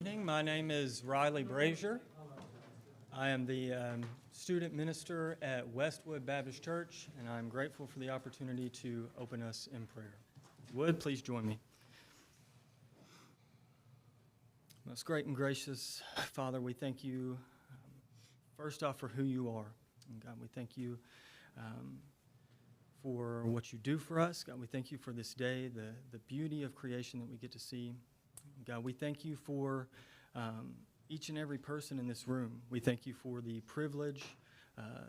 My name is Riley Brazier. I am the student minister at Westwood Baptist Church, and I'm grateful for the opportunity to open us in prayer. If you would, please join me. Most great and gracious Father, we thank you first off for who you are. And God, we thank you for what you do for us. God, we thank you for this day, the beauty of creation that we get to see. God, we thank you for each and every person in this room. We thank you for the privilege,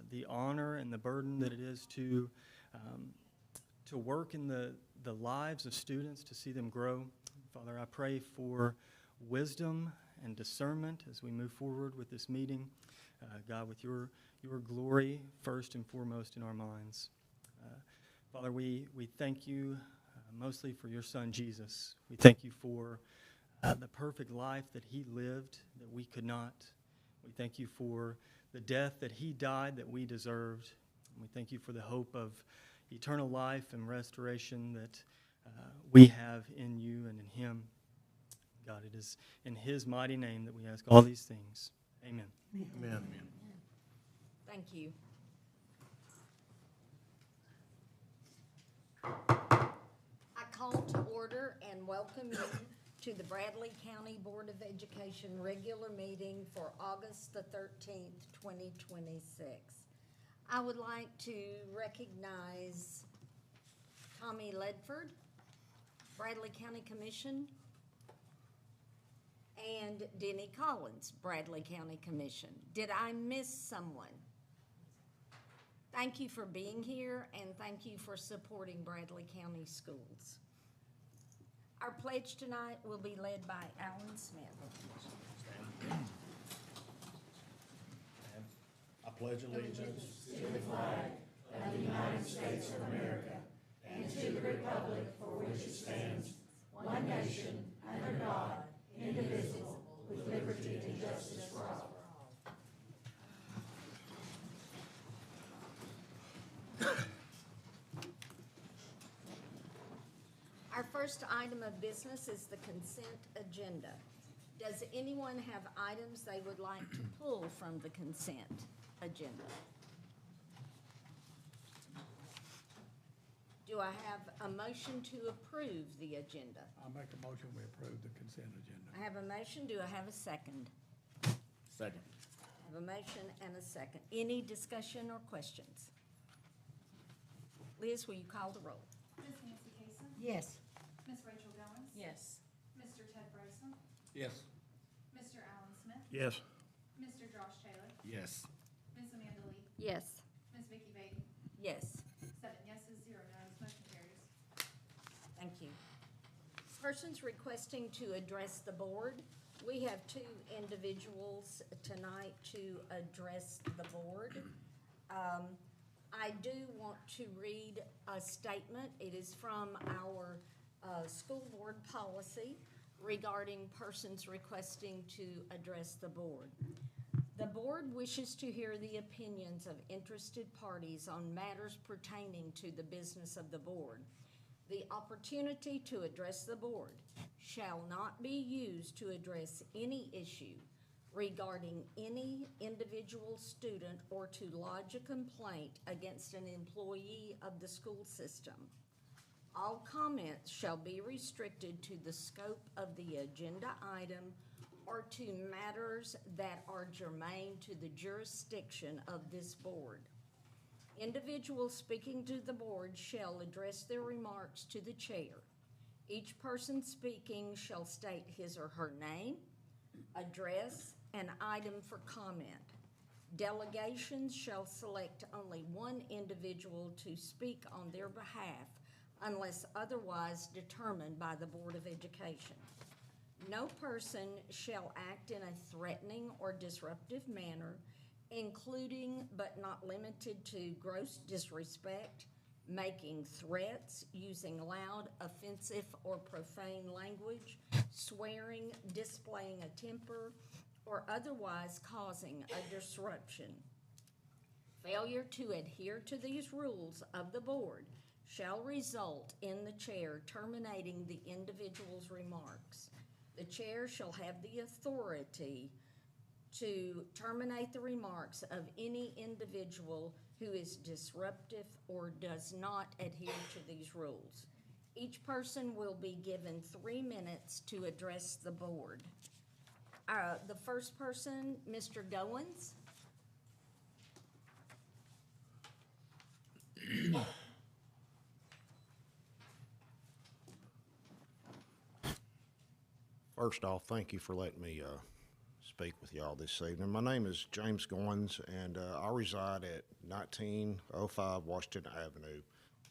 the honor, and the burden that it is to work in the lives of students, to see them grow. Father, I pray for wisdom and discernment as we move forward with this meeting. God, with your glory first and foremost in our minds. Father, we thank you mostly for your son, Jesus. We thank you for the perfect life that he lived that we could not. We thank you for the death that he died that we deserved. And we thank you for the hope of eternal life and restoration that we have in you and in him. God, it is in his mighty name that we ask all these things. Amen. Amen. Thank you. I call to order and welcome you to the Bradley County Board of Education regular meeting for August the 13th, 2026. I would like to recognize Tommy Ledford, Bradley County Commission, and Denny Collins, Bradley County Commission. Did I miss someone? Thank you for being here, and thank you for supporting Bradley County Schools. Our pledge tonight will be led by Alan Smith. I pledge allegiance to the flag of the United States of America and to the republic for which it stands, one nation, under God, indivisible, with liberty and justice for all. Our first item of business is the consent agenda. Does anyone have items they would like to pull from the consent agenda? Do I have a motion to approve the agenda? I'll make a motion, we approve the consent agenda. I have a motion. Do I have a second? Second. I have a motion and a second. Any discussion or questions? Liz, will you call the roll? Ms. Nancy Cason? Yes. Ms. Rachel Goins? Yes. Mr. Ted Bryson? Yes. Mr. Alan Smith? Yes. Mr. Josh Taylor? Yes. Ms. Amanda Lee? Yes. Ms. Vicky Baden? Yes. 7 yeses, 0 noes, motion carries. Thank you. Persons requesting to address the board. We have two individuals tonight to address the board. I do want to read a statement. It is from our school board policy regarding persons requesting to address the board. The board wishes to hear the opinions of interested parties on matters pertaining to the business of the board. The opportunity to address the board shall not be used to address any issue regarding any individual student or to lodge a complaint against an employee of the school system. All comments shall be restricted to the scope of the agenda item or to matters that are germane to the jurisdiction of this board. Individuals speaking to the board shall address their remarks to the chair. Each person speaking shall state his or her name, address, and item for comment. Delegations shall select only one individual to speak on their behalf unless otherwise determined by the Board of Education. No person shall act in a threatening or disruptive manner, including but not limited to gross disrespect, making threats, using loud, offensive, or profane language, swearing, displaying a temper, or otherwise causing a disruption. Failure to adhere to these rules of the board shall result in the chair terminating the individual's remarks. The chair shall have the authority to terminate the remarks of any individual who is disruptive or does not adhere to these rules. Each person will be given 3 minutes to address the board. The first person, Mr. Goins. First off, thank you for letting me speak with y'all this evening. My name is James Goins, and I reside at 1905 Washington Avenue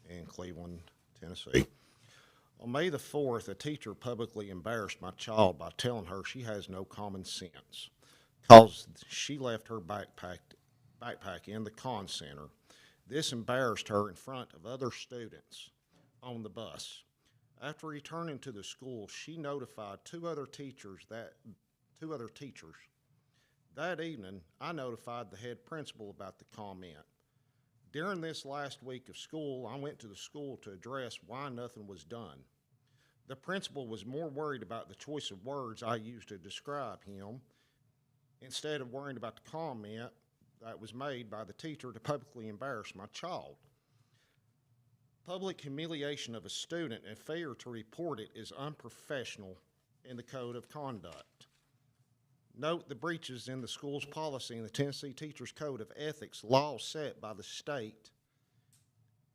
in Cleveland, Tennessee. On May the 4th, a teacher publicly embarrassed my child by telling her she has no common sense because she left her backpack in the con center. This embarrassed her in front of other students on the bus. After returning to the school, she notified two other teachers. That evening, I notified the head principal about the comment. During this last week of school, I went to the school to address why nothing was done. The principal was more worried about the choice of words I used to describe him instead of worrying about the comment that was made by the teacher to publicly embarrass my child. Public humiliation of a student and failure to report it is unprofessional in the Code of Conduct. Note the breaches in the school's policy in the Tennessee Teachers Code of Ethics law set by the state,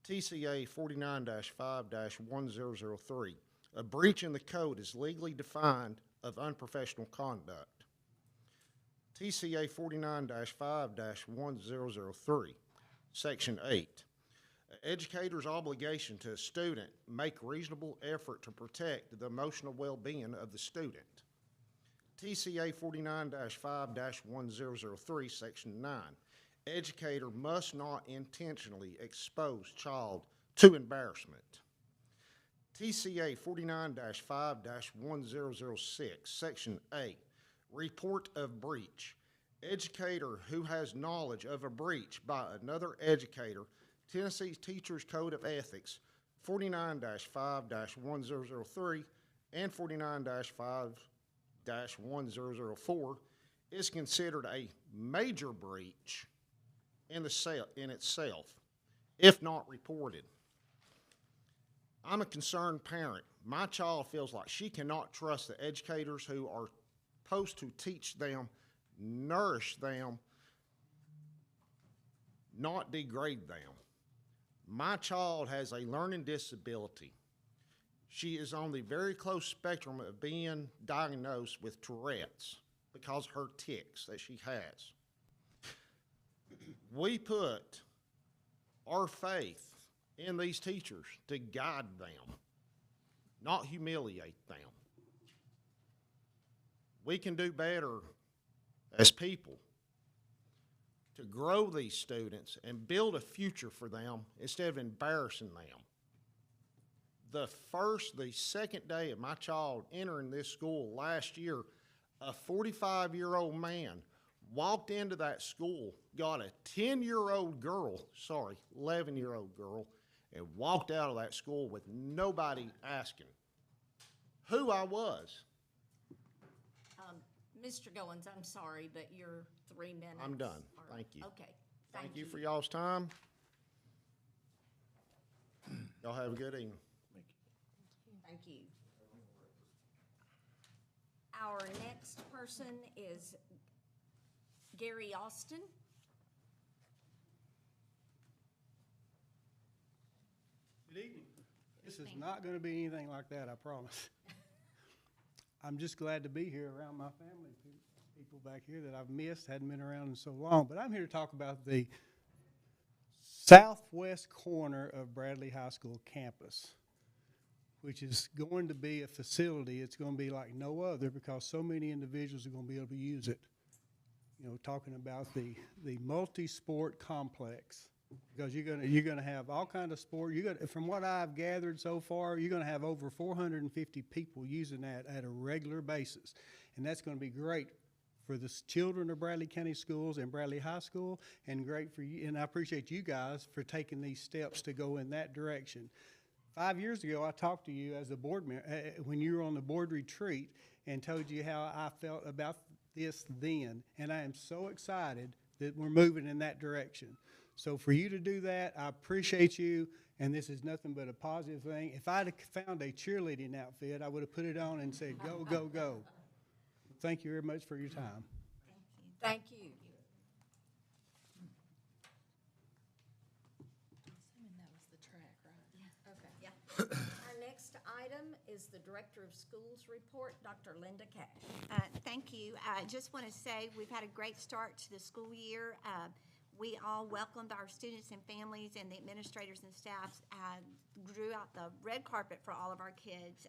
TCA 49-5-1003. A breach in the code is legally defined of unprofessional conduct. TCA 49-5-1003, Section 8. An educator's obligation to a student make reasonable effort to protect the emotional well-being of the student. TCA 49-5-1003, Section 9. Educator must not intentionally expose child to embarrassment. TCA 49-5-1006, Section 8. Report of breach. Educator who has knowledge of a breach by another educator, Tennessee Teachers Code of Ethics 49-5-1003 and 49-5-1004 is considered a major breach in itself, if not reported. I'm a concerned parent. My child feels like she cannot trust the educators who are supposed to teach them, nourish them, not degrade them. My child has a learning disability. She is on the very close spectrum of being diagnosed with Tourette's because of her tics that she has. We put our faith in these teachers to guide them, not humiliate them. We can do better as people to grow these students and build a future for them instead of embarrassing them. The second day of my child entering this school last year, a 45-year-old man walked into that school, got a 11-year-old girl, and walked out of that school with nobody asking who I was. Mr. Goins, I'm sorry, but your 3 minutes. I'm done. are- Thank you. Okay, Thank you for y'all's time. Y'all have a good evening. Thank you. Our next person is Gary Austin. Good evening. This is not going to be anything like that, I promise. I'm just glad to be here around my family, people back here that I've missed, hadn't been around in so long. But I'm here to talk about the southwest corner of Bradley High School campus, which is going to be a facility. It's going to be like no other because so many individuals are going to be able to use it. You know, talking about the multi-sport complex, because you're gonna have all kind of sport. From what I've gathered so far, you're gonna have over 450 people using that at a regular basis, and that's going to be great for the children of Bradley County Schools and Bradley High School, and great for you. And I appreciate you guys for taking these steps to go in that direction. 5 years ago, I talked to you as a board member, when you were on the board retreat, and told you how I felt about this then. And I am so excited that we're moving in that direction. So for you to do that, I appreciate you, and this is nothing but a positive thing. If I'd have found a cheerleading outfit, I would have put it on and said, go, go, go. Thank you very much for your time. Thank you. Assuming that was the track, right? Okay. Yeah. Our next item is the Director of Schools report, Dr. Linda Cash. Thank you. I just want to say we've had a great start to the school year. We all welcomed our students and families, and the administrators and staffs drew out the red carpet for all of our kids.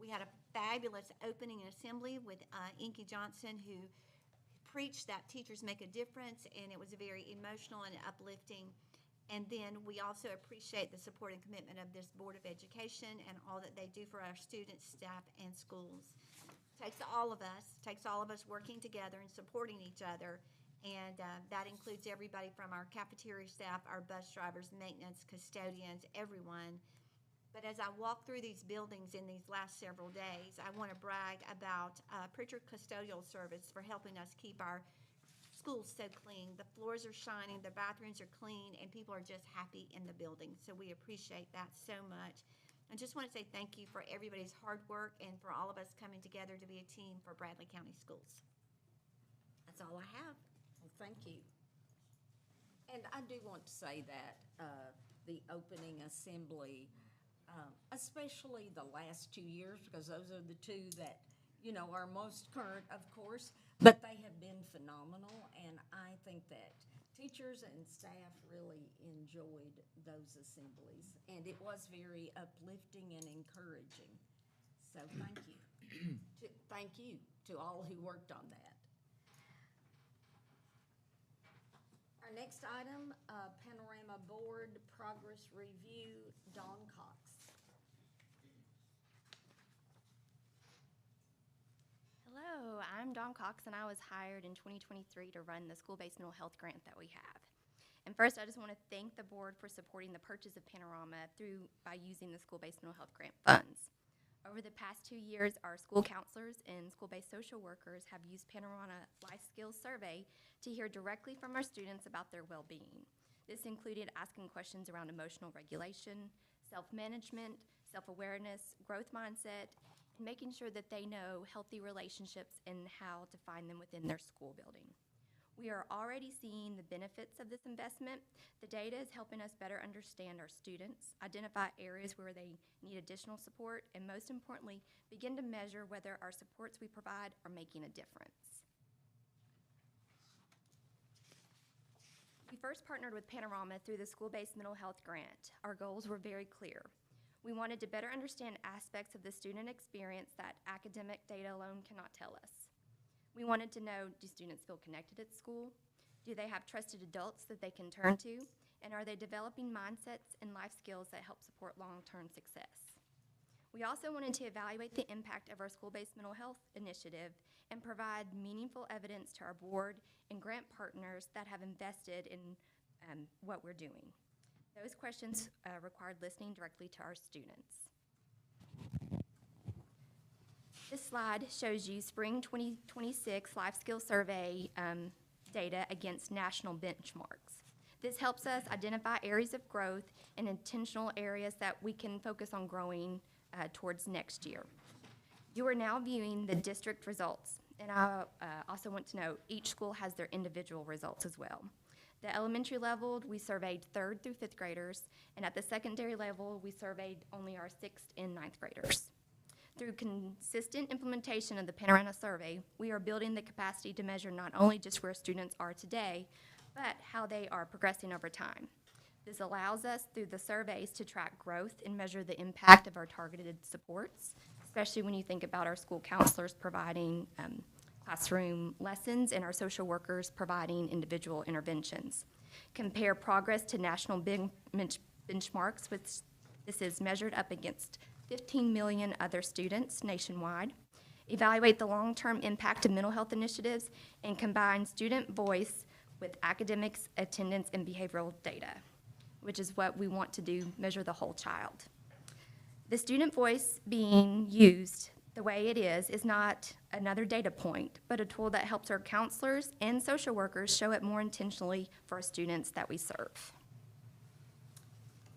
We had a fabulous opening and assembly with Inky Johnson, who preached that teachers make a difference, and it was very emotional and uplifting. And then we also appreciate the support and commitment of this Board of Education and all that they do for our students, staff, and schools. Takes all of us working together and supporting each other. And that includes everybody from our cafeteria staff, our bus drivers, maintenance, custodians, everyone. But as I walk through these buildings in these last several days, I want to brag about Pritchard Custodial Service for helping us keep our schools so clean. The floors are shining, the bathrooms are clean, and people are just happy in the building. So we appreciate that so much. I just want to say thank you for everybody's hard work and for all of us coming together to be a team for Bradley County Schools. That's all I have. Well, thank you. And I do want to say that the opening assembly, especially the last 2 years, because those are the two that, are most current, of course, but they have been phenomenal, and I think that teachers and staff really enjoyed those assemblies, and it was very uplifting and encouraging. So thank you. Thank you to all who worked on that. Our next item, Panorama Board Progress Review, Dawn Cox. Hello, I'm Dawn Cox, and I was hired in 2023 to run the school-based mental health grant that we have. And first, I just want to thank the board for supporting the purchase of Panorama by using the school-based mental health grant funds. Over the past 2 years, our school counselors and school-based social workers have used Panorama Life Skills Survey to hear directly from our students about their well-being. This included asking questions around emotional regulation, self-management, self-awareness, growth mindset, and making sure that they know healthy relationships and how to find them within their school building. We are already seeing the benefits of this investment. The data is helping us better understand our students, identify areas where they need additional support, and most importantly, begin to measure whether our supports we provide are making a difference. We first partnered with Panorama through the school-based mental health grant. Our goals were very clear. We wanted to better understand aspects of the student experience that academic data alone cannot tell us. We wanted to know, do students feel connected at school? Do they have trusted adults that they can turn to? And are they developing mindsets and life skills that help support long-term success? We also wanted to evaluate the impact of our school-based mental health initiative and provide meaningful evidence to our board and grant partners that have invested in what we're doing. Those questions required listening directly to our students. This slide shows you Spring 2026 Life Skills Survey data against national benchmarks. This helps us identify areas of growth and intentional areas that we can focus on growing towards next year. You are now viewing the district results, and I also want to note each school has their individual results as well. The elementary level, we surveyed 3rd through 5th graders, and at the secondary level, we surveyed only our 6th and 9th graders. Through consistent implementation of the Panorama survey, we are building the capacity to measure not only just where students are today, but how they are progressing over time. This allows us, through the surveys, to track growth and measure the impact of our targeted supports, especially when you think about our school counselors providing classroom lessons and our social workers providing individual interventions. Compare progress to national benchmarks, which this is measured up against 15 million other students nationwide. Evaluate the long-term impact of mental health initiatives and combine student voice with academics, attendance, and behavioral data, which is what we want to do, measure the whole child. The student voice being used the way it is not another data point, but a tool that helps our counselors and social workers show it more intentionally for our students that we serve.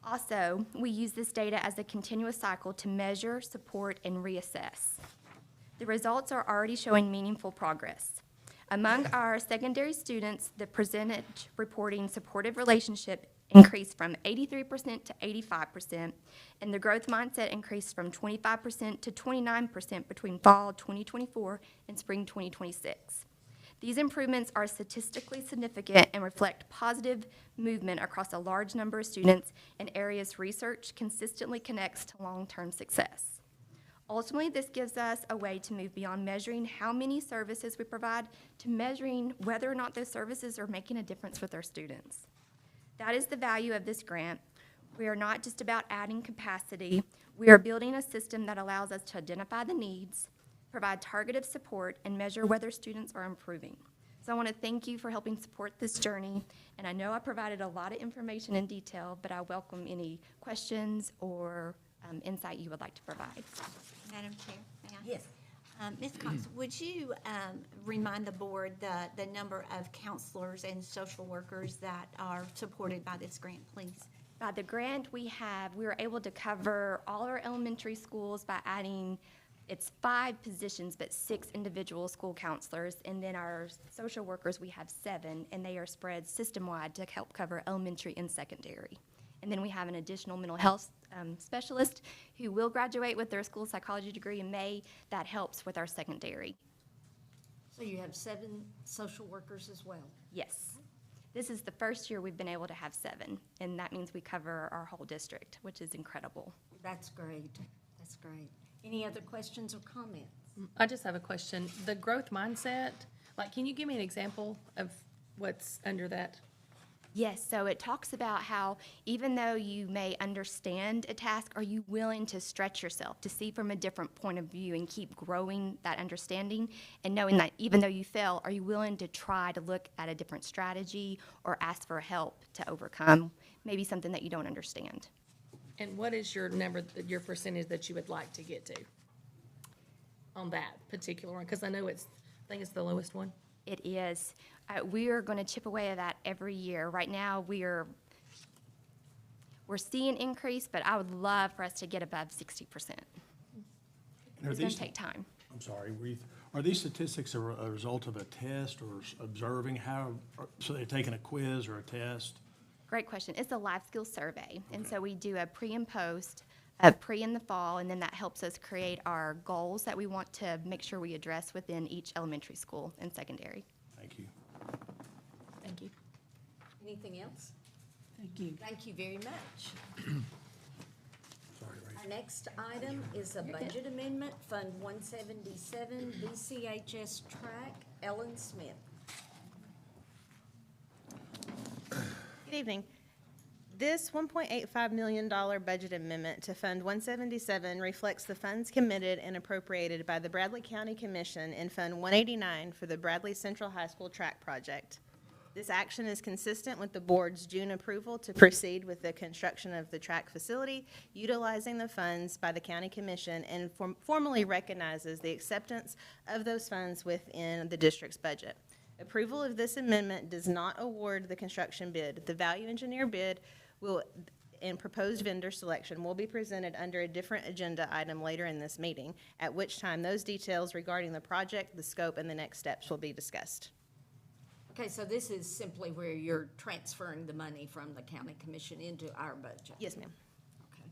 Also, we use this data as a continuous cycle to measure, support, and reassess. The results are already showing meaningful progress. Among our secondary students, the percentage reporting supportive relationship increased from 83% to 85%, and the growth mindset increased from 25% to 29% between fall 2024 and spring 2026. These improvements are statistically significant and reflect positive movement across a large number of students in areas research consistently connects to long-term success. Ultimately, this gives us a way to move beyond measuring how many services we provide to measuring whether or not those services are making a difference with our students. That is the value of this grant. We are not just about adding capacity. We are building a system that allows us to identify the needs, provide targeted support, and measure whether students are improving. So I want to thank you for helping support this journey. And I know I provided a lot of information in detail, but I welcome any questions or insight you would like to provide. Madam Chair, may I? Yes. Ms. Cox, would you remind the board the number of counselors and social workers that are supported by this grant, please? By the grant we were able to cover all our elementary schools by adding, it's 5 positions, but 6 individual school counselors. And then our social workers, we have 7, and they are spread system-wide to help cover elementary and secondary. And then we have an additional mental health specialist who will graduate with their school psychology degree in May. That helps with our secondary. So you have 7 social workers as well? Yes. This is the first year we've been able to have 7, and that means we cover our whole district, which is incredible. That's great. That's great. Any other questions or comments? I just have a question. The growth mindset, like, can you give me an example of what's under that? Yes, so it talks about how even though you may understand a task, are you willing to stretch yourself to see from a different point of view and keep growing that understanding, and knowing that even though you fail, are you willing to try to look at a different strategy or ask for help to overcome maybe something that you don't understand? And what is your number, your percentage that you would like to get to on that particular one? Because I know I think it's the lowest one. It is. We are going to chip away at that every year. Right now, we're seeing increase, but I would love for us to get above 60%. It's going to take time. I'm sorry, are these statistics a result of a test or observing so they're taking a quiz or a test? Great question. It's a life skills survey. And so we do a pre and post, a pre in the fall, and then that helps us create our goals that we want to make sure we address within each elementary school and secondary. Thank you. Thank you. Anything else? Thank you. Thank you very much. Sorry, Ray. Our next item is a budget amendment, Fund 177, BCHS track, Ellen Smith. Good evening. This $1.85 million budget amendment to Fund 177 reflects the funds committed and appropriated by the Bradley County Commission in Fund 189 for the Bradley Central High School track project. This action is consistent with the board's June approval to proceed with the construction of the track facility, utilizing the funds by the County Commission, and formally recognizes the acceptance of those funds within the district's budget. Approval of this amendment does not award the construction bid. The value engineer bid and proposed vendor selection will be presented under a different agenda item later in this meeting, at which time those details regarding the project, the scope, and the next steps will be discussed. Okay, so this is simply where you're transferring the money from the county commission into our budget? Yes, ma'am. Okay.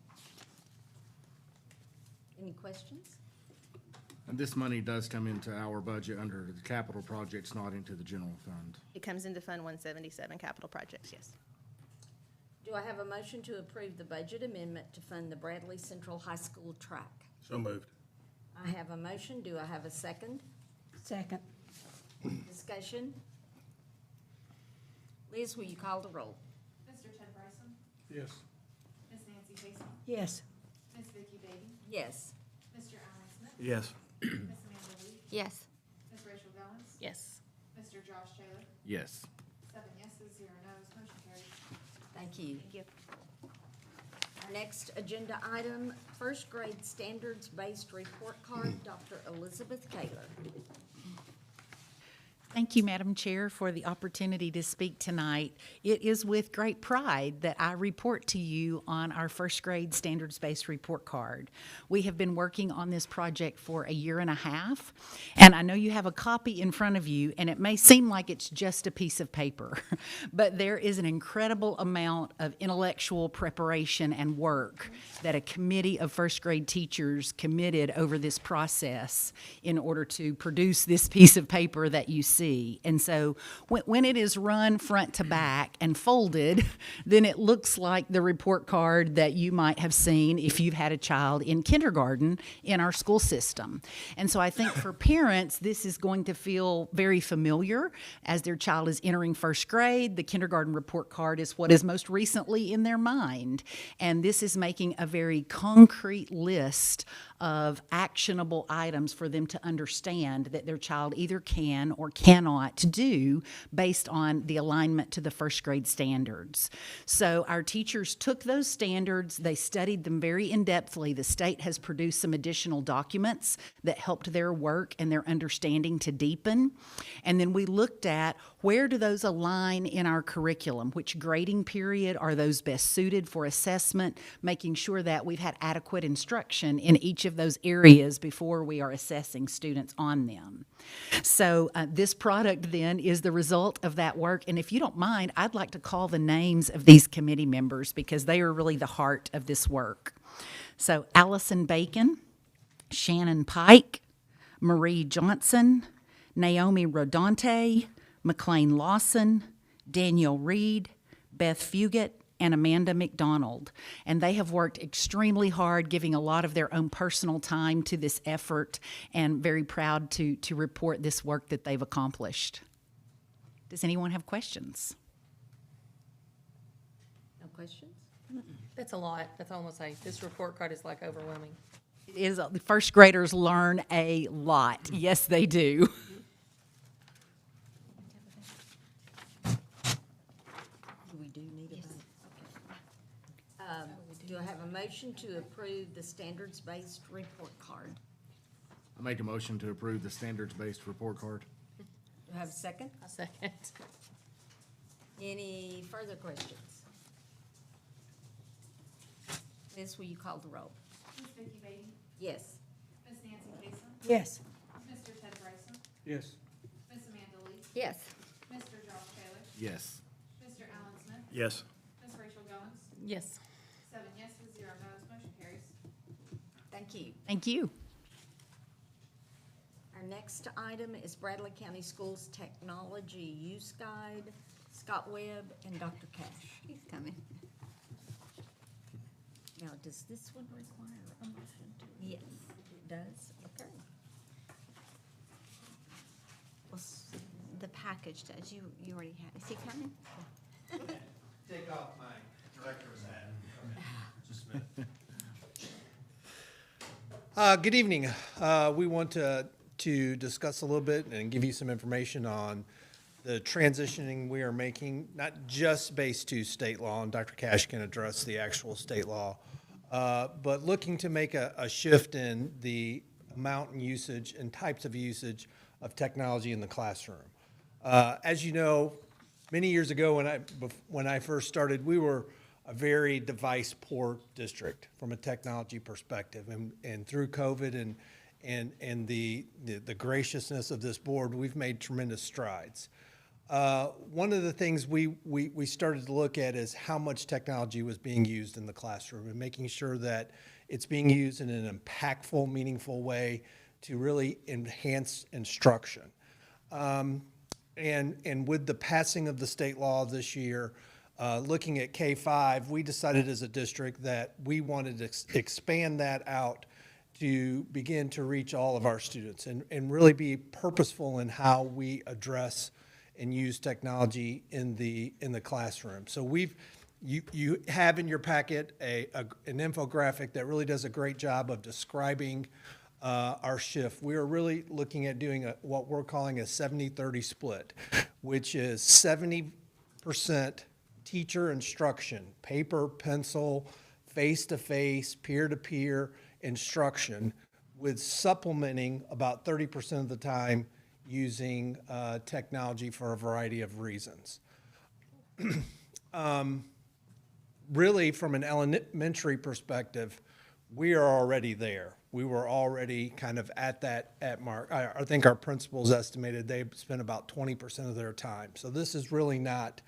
Any questions? And this money does come into our budget under the capital projects, not into the general fund. It comes into Fund 177 capital projects, yes. Do I have a motion to approve the budget amendment to fund the Bradley Central High School track? So moved. I have a motion. Do I have a second? Second. Discussion? Liz, will you call the roll? Mr. Ted Bryson? Yes. Ms. Nancy Casey? Yes. Ms. Vicky Beatty? Yes. Mr. Alan Smith? Yes. Ms. Amanda Lee? Yes. Ms. Rachel Goins? Yes. Mr. Josh Taylor? Yes. 7 yeses, 0 no's, motion carries. Thank you. Thank you. Our next agenda item, first grade standards-based report card, Dr. Elizabeth Kaler. Thank you, Madam Chair, for the opportunity to speak tonight. It is with great pride that I report to you on our first grade standards-based report card. We have been working on this project for a year and a half, and I know you have a copy in front of you, and it may seem like it's just a piece of paper, but there is an incredible amount of intellectual preparation and work that a committee of first grade teachers committed over this process in order to produce this piece of paper that you see. And so when it is run front to back and folded, then it looks like the report card that you might have seen if you've had a child in kindergarten in our school system. And so I think for parents, this is going to feel very familiar as their child is entering first grade. The kindergarten report card is what is most recently in their mind. And this is making a very concrete list of actionable items for them to understand that their child either can or cannot do based on the alignment to the first grade standards. So our teachers took those standards, they studied them very in-depthly. The state has produced some additional documents that helped their work and their understanding to deepen. And then we looked at where do those align in our curriculum? Which grading period are those best suited for assessment? Making sure that we've had adequate instruction in each of those areas before we are assessing students on them. So this product then is the result of that work. And if you don't mind, I'd like to call the names of these committee members because they are really the heart of this work. So Allison Bacon, Shannon Pike, Marie Johnson, Naomi Rodante, McLean Lawson, Danielle Reed, Beth Fugit, and Amanda McDonald. And they have worked extremely hard, giving a lot of their own personal time to this effort, and very proud to report this work that they've accomplished. Does anyone have questions? No questions? That's a lot. That's all I'm gonna say. This report card is like overwhelming. It is, the first graders learn a lot. Yes, they do. We do need a vote. Okay. Do I have a motion to approve the standards-based report card? I make a motion to approve the standards-based report card. Do I have a second? A second. Any further questions? Liz, will you call the roll? Ms. Vicky Beatty? Yes. Ms. Nancy Casey? Yes. Mr. Ted Bryson? Yes. Ms. Amanda Lee? Yes. Mr. Josh Taylor? Yes. Mr. Alan Smith? Yes. Ms. Rachel Goins? Yes. 7 yeses, 0 no's, motion carries. Thank you. Thank you. Our next item is Bradley County Schools Technology Use Guide, Scott Webb and Dr. Cash. He's coming. Now, does this one require a motion to? Yes. It does? Okay. Well, the package does. You already have. Is he coming? Take off my director's hat. Just a minute. Good evening. We want to discuss a little bit and give you some information on the transitioning we are making, not just based to state law, and Dr. Cash can address the actual state law, but looking to make a shift in the amount and usage and types of usage of technology in the classroom. As you know, many years ago when I first started, we were a very device-poor district from a technology perspective, and through COVID and the graciousness of this board, we've made tremendous strides. One of the things we started to look at is how much technology was being used in the classroom and making sure that it's being used in an impactful, meaningful way to really enhance instruction. And with the passing of the state law this year, looking at K-5, we decided as a district that we wanted to expand that out to begin to reach all of our students and really be purposeful in how we address and use technology in the classroom. So you have in your packet an infographic that really does a great job of describing our shift. We are really looking at doing what we're calling a 70-30 split, which is 70% teacher instruction, paper, pencil, face-to-face, peer-to-peer instruction with supplementing about 30% of the time using technology for a variety of reasons. Really, from an elementary perspective, we are already there. We were already kind of at mark. I think our principals estimated they spent about 20% of their time. So this is really not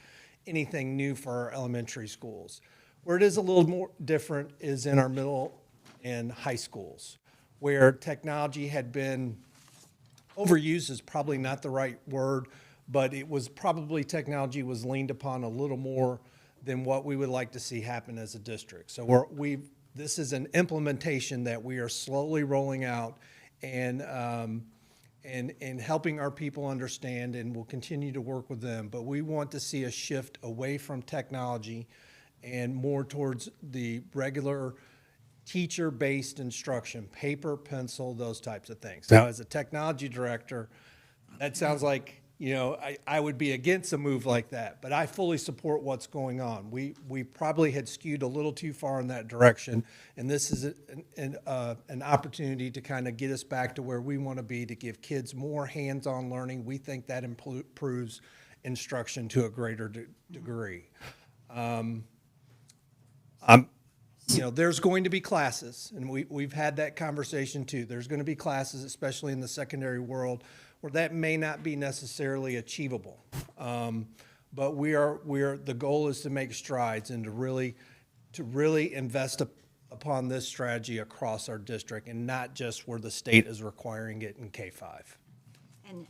anything new for our elementary schools. Where it is a little more different is in our middle and high schools, where technology had been overused is probably not the right word, but it was probably technology was leaned upon a little more than what we would like to see happen as a district. So this is an implementation that we are slowly rolling out and helping our people understand, and we'll continue to work with them. But we want to see a shift away from technology and more towards the regular teacher-based instruction, paper, pencil, those types of things. Now, as a technology director, that sounds like, I would be against a move like that, but I fully support what's going on. We probably had skewed a little too far in that direction, and this is an opportunity to kind of get us back to where we want to be, to give kids more hands-on learning. We think that improves instruction to a greater degree. There's going to be classes, and we've had that conversation too. There's going to be classes, especially in the secondary world, where that may not be necessarily achievable. But the goal is to make strides and to really invest upon this strategy across our district, and not just where the state is requiring it in K-5. And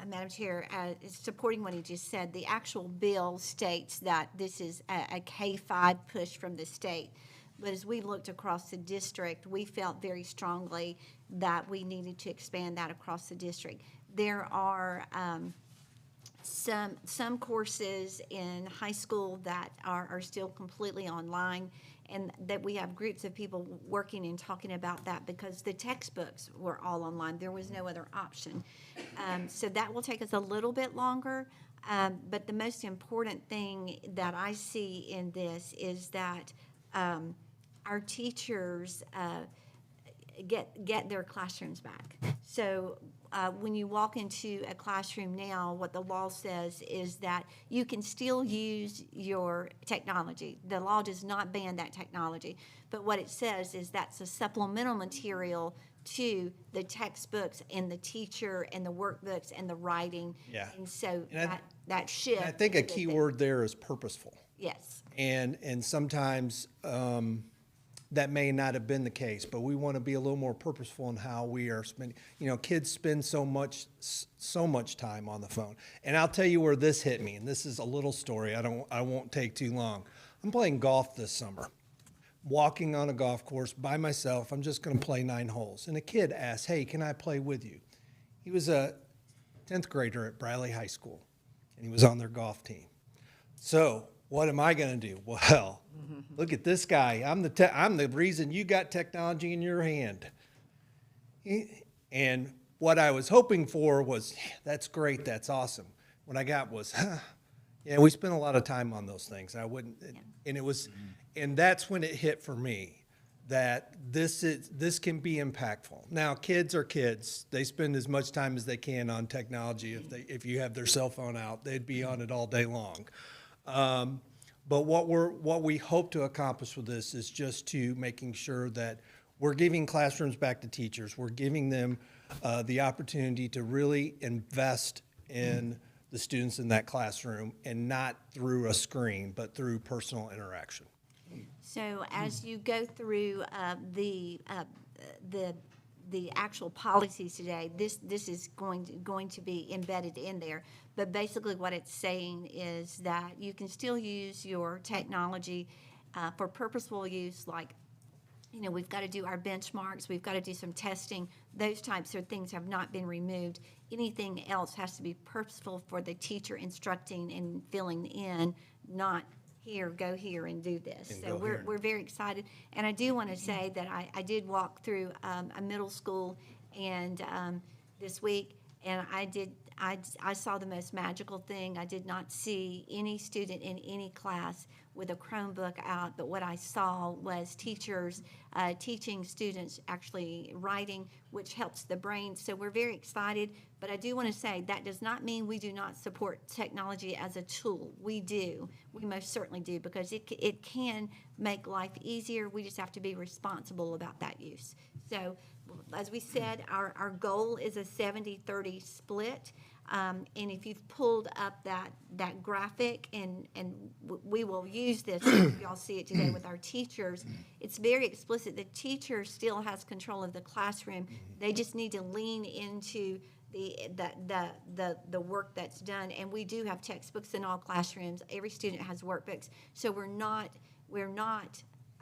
Madam Chair, supporting what he just said, the actual bill states that this is a K-5 push from the state. But as we looked across the district, we felt very strongly that we needed to expand that across the district. There are some courses in high school that are still completely online, and that we have groups of people working and talking about that because the textbooks were all online. There was no other option. So that will take us a little bit longer. But the most important thing that I see in this is that our teachers get their classrooms back. So when you walk into a classroom now, what the law says is that you can still use your technology. The law does not ban that technology. But what it says is that's a supplemental material to the textbooks and the teacher and the workbooks and the writing. Yeah. And so that shift. I think a key word there is purposeful. Yes. And sometimes that may not have been the case, but we want to be a little more purposeful in how we are spending. Kids spend so much time on the phone. And I'll tell you where this hit me, and this is a little story. I won't take too long. I'm playing golf this summer, walking on a golf course by myself. I'm just going to play 9 holes. And a kid asked, "Hey, can I play with you?" He was a 10th grader at Bradley High School, and he was on their golf team. So what am I going to do? Well, look at this guy. I'm the reason you got technology in your hand. And what I was hoping for was, that's great, that's awesome. What I got was, yeah, we spent a lot of time on those things. And that's when it hit for me that this can be impactful. Now, kids are kids. They spend as much time as they can on technology. If you have their cell phone out, they'd be on it all day long. But what we hope to accomplish with this is just to making sure that we're giving classrooms back to teachers. We're giving them the opportunity to really invest in the students in that classroom, and not through a screen, but through personal interaction. So as you go through the actual policies today, this is going to be embedded in there. But basically what it's saying is that you can still use your technology for purposeful use, like, we've got to do our benchmarks, we've got to do some testing. Those types of things have not been removed. Anything else has to be purposeful for the teacher instructing and filling in, not here, go here and do this. So we're very excited. And I do want to say that I did walk through a middle school and this week, And I saw the most magical thing. I did not see any student in any class with a Chromebook out, but what I saw was teachers teaching students actually writing, which helps the brain. So we're very excited, but I do want to say that does not mean we do not support technology as a tool. We do. We most certainly do, because it can make life easier. We just have to be responsible about that use. So as we said, our goal is a 70-30 split. And if you've pulled up that graphic, and we will use this, y'all see it today with our teachers, it's very explicit. The teacher still has control of the classroom. They just need to lean into the work that's done. And we do have textbooks in all classrooms. Every student has workbooks. So we're not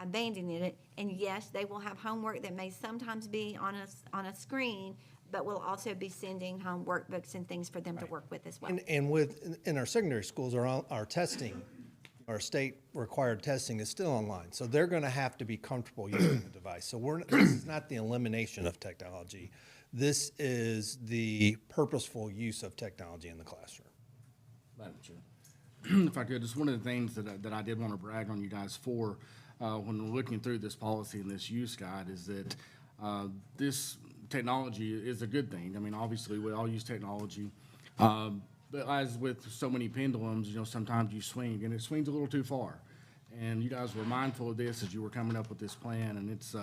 abandoning it. And yes, they will have homework that may sometimes be on a screen, but we'll also be sending home workbooks and things for them to work with as well. And in our secondary schools, our testing, our state required testing is still online. So they're going to have to be comfortable using the device. So this is not the elimination of technology. This is the purposeful use of technology in the classroom. Madam Chair. If I could, just one of the things that I did want to brag on you guys for when we're looking through this policy and this use guide is that this technology is a good thing. I mean, obviously, we all use technology. But as with so many pendulums, sometimes you swing, and it swings a little too far. And you guys were mindful of this as you were coming up with this plan, and it's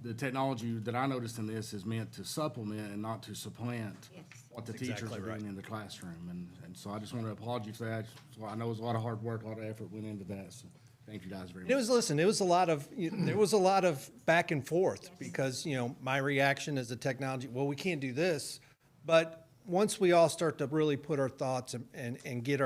the technology that I noticed in this is meant to supplement and not to supplant what the teachers are doing in the classroom. And so I just want to applaud you for that. So I know it was a lot of hard work, a lot of effort went into that, so thank you guys very much. There was a lot of back and forth because, my reaction as a technology, well, we can't do this. But once we all start to really put our thoughts and get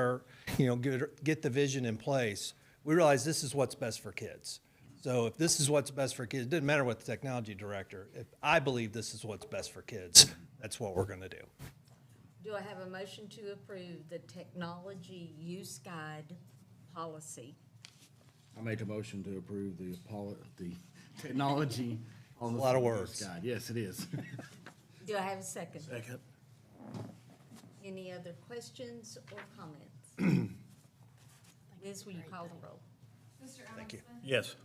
get the vision in place, we realize this is what's best for kids. So if this is what's best for kids, it doesn't matter what the technology director, if I believe this is what's best for kids, that's what we're going to do. Do I have a motion to approve the technology use guide policy? I make a motion to approve the technology on the. A lot of words. Guide. Yes, it is. Do I have a second? Second. Any other questions or comments? Liz, will you call the roll? Mr. Alan Smith? Yes.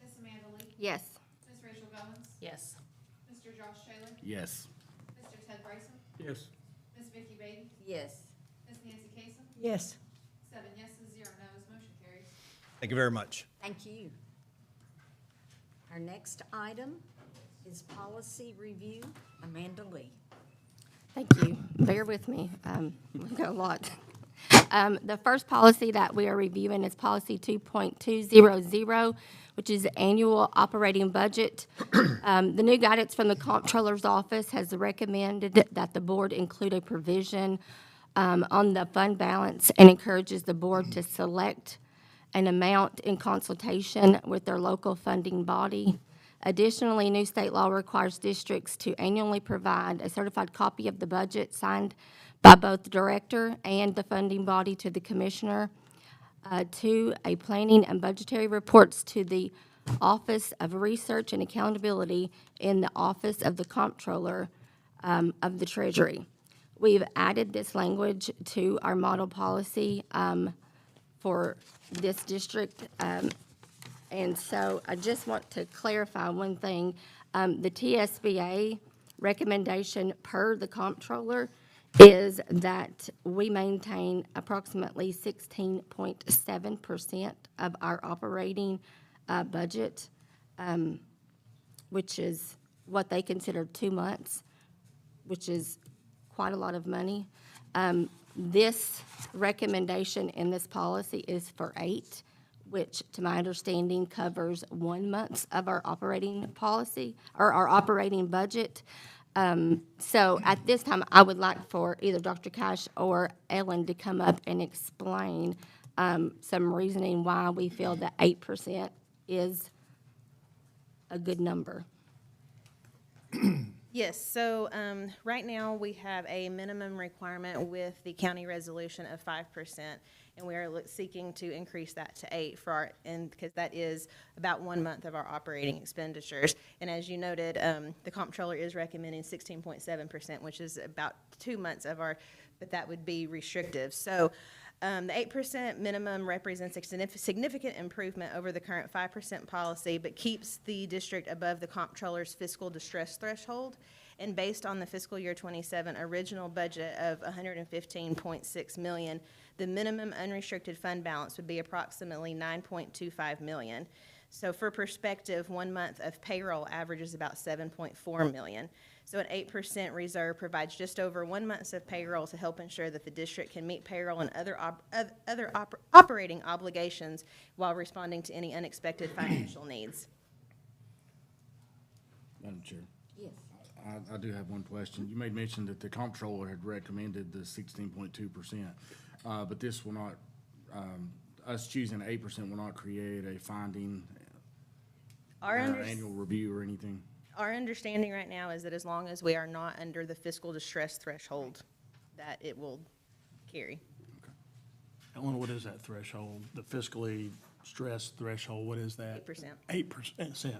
Miss Amanda Lee? Yes. Miss Rachel Goins? Yes. Mr. Josh Taylor? Yes. Mr. Ted Bryson? Yes. Miss Vicky Beatty? Yes. Miss Nancy Casey? Yes. 7 yeses, 0 no's, motion carries. Thank you very much. Thank you. Our next item is policy review. Amanda Lee. Thank you. Bear with me. We've got a lot. The first policy that we are reviewing is policy 2.200, which is annual operating budget. The new guidance from the Comptroller's Office has recommended that the board include a provision on the fund balance and encourages the board to select an amount in consultation with their local funding body. Additionally, new state law requires districts to annually provide a certified copy of the budget signed by both the director and the funding body to the commissioner, to a planning and budgetary reports to the Office of Research and Accountability in the Office of the Comptroller of the Treasury. We've added this language to our model policy for this district. And so I just want to clarify one thing. The TSBA recommendation per the comptroller is that we maintain approximately 16.7% of our operating budget, which is what they consider 2 months, which is quite a lot of money. This recommendation in this policy is for 8, which to my understanding covers 1 month of our operating policy or our operating budget. So at this time, I would like for either Dr. Cash or Ellen to come up and explain some reasoning why we feel that 8% is a good number. Yes, so right now we have a minimum requirement with the county resolution of 5%. and we are seeking to increase that to 8 for our, and because that is about 1 month of our operating expenditures. And as you noted, the comptroller is recommending 16.7%, which is about 2 months of our, but that would be restrictive. So the 8% minimum represents a significant improvement over the current 5% policy, but keeps the district above the comptroller's fiscal distress threshold. And based on the fiscal year 27 original budget of $115.6 million, the minimum unrestricted fund balance would be approximately $9.25 million. So for perspective, 1 month of payroll averages about $7.4 million. So an 8% reserve provides just over 1 month of payroll to help ensure that the district can meet payroll and other operating obligations while responding to any unexpected financial needs. Madam Chair, Yes. I do have one question. You made mention that the comptroller had recommended the 16.2%, but this will not, us choosing 8% will not create a finding, Our annual review or anything? Our understanding right now is that as long as we are not under the fiscal distress threshold, that it will carry. Ellen, what is that threshold? The fiscally stressed threshold, what is that? 8%. 8%.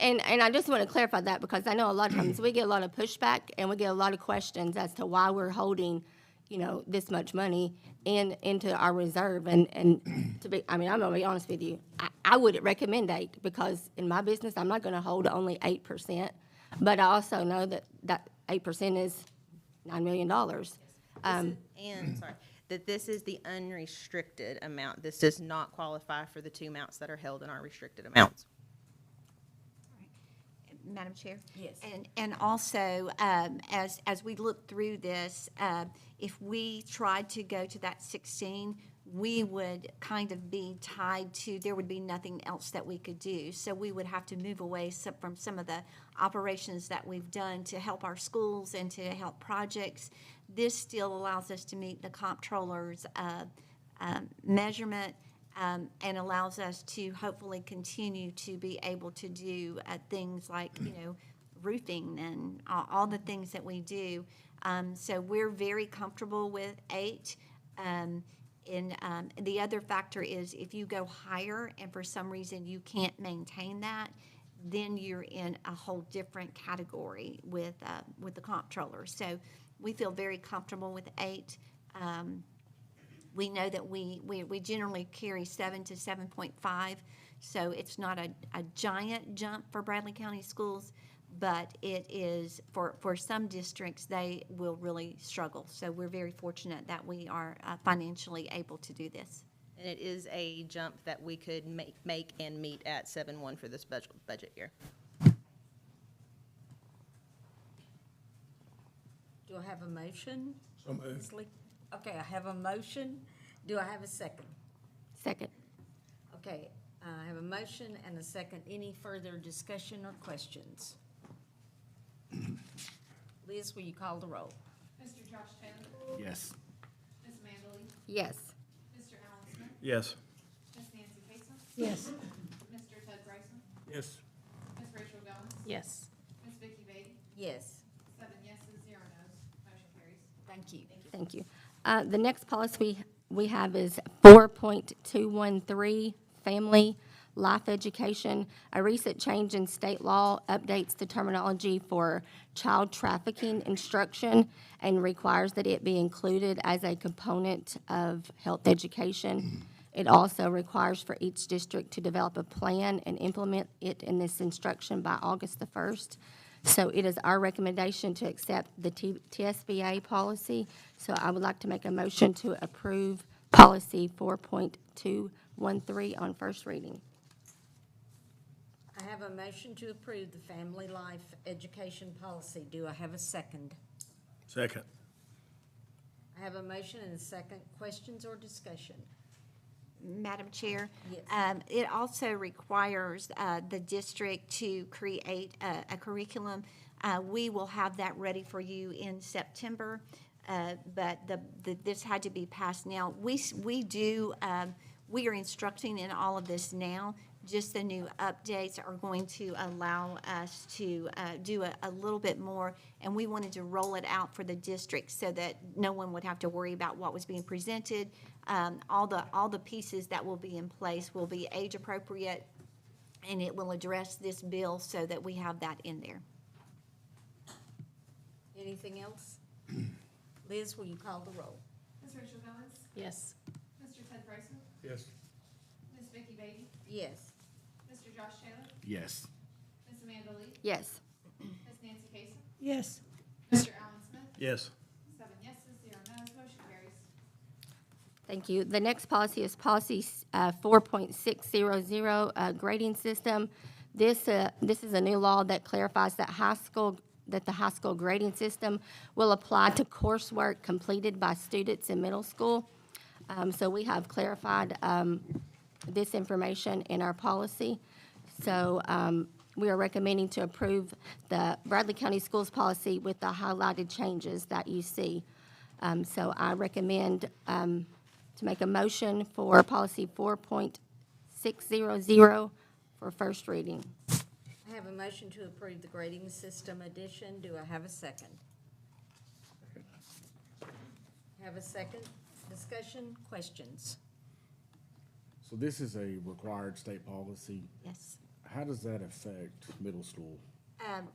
And I just want to clarify that because I know a lot of times we get a lot of pushback and we get a lot of questions as to why we're holding, you know, this much money into our reserve. And to be, I mean, I'm going to be honest with you. I would recommend 8 because in my business, I'm not going to hold only 8%. But I also know that 8% is $9 million. That this is the unrestricted amount. This does not qualify for the 2 amounts that are held in our restricted amounts. Madam Chair? Yes. And also, as we look through this, if we tried to go to that 16, we would kind of be tied to, there would be nothing else that we could do. So we would have to move away from some of the operations that we've done to help our schools and to help projects. This still allows us to meet the comptroller's measurement and allows us to hopefully continue to be able to do things like, you know, roofing and all the things that we do. So we're very comfortable with 8. And the other factor is if you go higher and for some reason you can't maintain that, then you're in a whole different category with the comptroller. So we feel very comfortable with 8. We know that we generally carry 7 to 7.5, so it's not a giant jump for Bradley County Schools, but it is, for some districts, they will really struggle. So we're very fortunate that we are financially able to do this. And it is a jump that we could make and meet at 7.1 for this budget year. Do I have a motion? So moved. Ms. Lee? Okay, I have a motion. Do I have a second? Second. Okay, I have a motion and a second. Any further discussion or questions? Liz, will you call the roll? Mr. Josh Taylor? Yes. Ms. Amanda Lee? Yes. Mr. Alan Smith? Yes. Ms. Nancy Casey? Yes. Mr. Ted Bryson? Yes. Ms. Rachel Goins? Yes. Ms. Vicky Beatty? Yes. 7 yeses, 0 nos. Motion carries. Thank you. Thank you. The next policy we have is 4.213, Family Life Education. A recent change in state law updates the terminology for child trafficking instruction and requires that it be included as a component of health education. It also requires for each district to develop a plan and implement it in this instruction by August the 1st. So it is our recommendation to accept the TSBA policy. So I would like to make a motion to approve policy 4.213 on first reading. I have a motion to approve the Family Life Education Policy. Do I have a second? Second. I have a motion and a second. Questions or discussion? Madam Chair? Yes. It also requires the district to create a curriculum. We will have that ready for you in September, but this had to be passed now. We are instructing in all of this now, just the new updates are going to allow us to do a little bit more, and we wanted to roll it out for the district so that no one would have to worry about what was being presented. All the pieces that will be in place will be age appropriate, and it will address this bill so that we have that in there. Anything else? Liz, will you call the roll? Ms. Rachel Goins, Yes. Mr. Ted Bryson, Yes. Ms. Vicky Beatty, Yes. Mr. Josh Taylor, Yes. Ms. Amanda Lee, Yes. Ms. Nancy Casey, Yes. Mr. Alan Smith, Yes. 7 yeses, 0 no's, motion carries. Thank you. The next policy is policy 4.600, grading system. This is a new law that clarifies that the high school grading system will apply to coursework completed by students in middle school. So we have clarified this information in our policy. So we are recommending to approve the Bradley County Schools policy with the highlighted changes that you see. So I recommend to make a motion for policy 4.600 for first reading. I have a motion to approve the grading system addition. Do I have a second? Have a second? Discussion, questions? So this is a required state policy. Yes. How does that affect middle school? Algebra.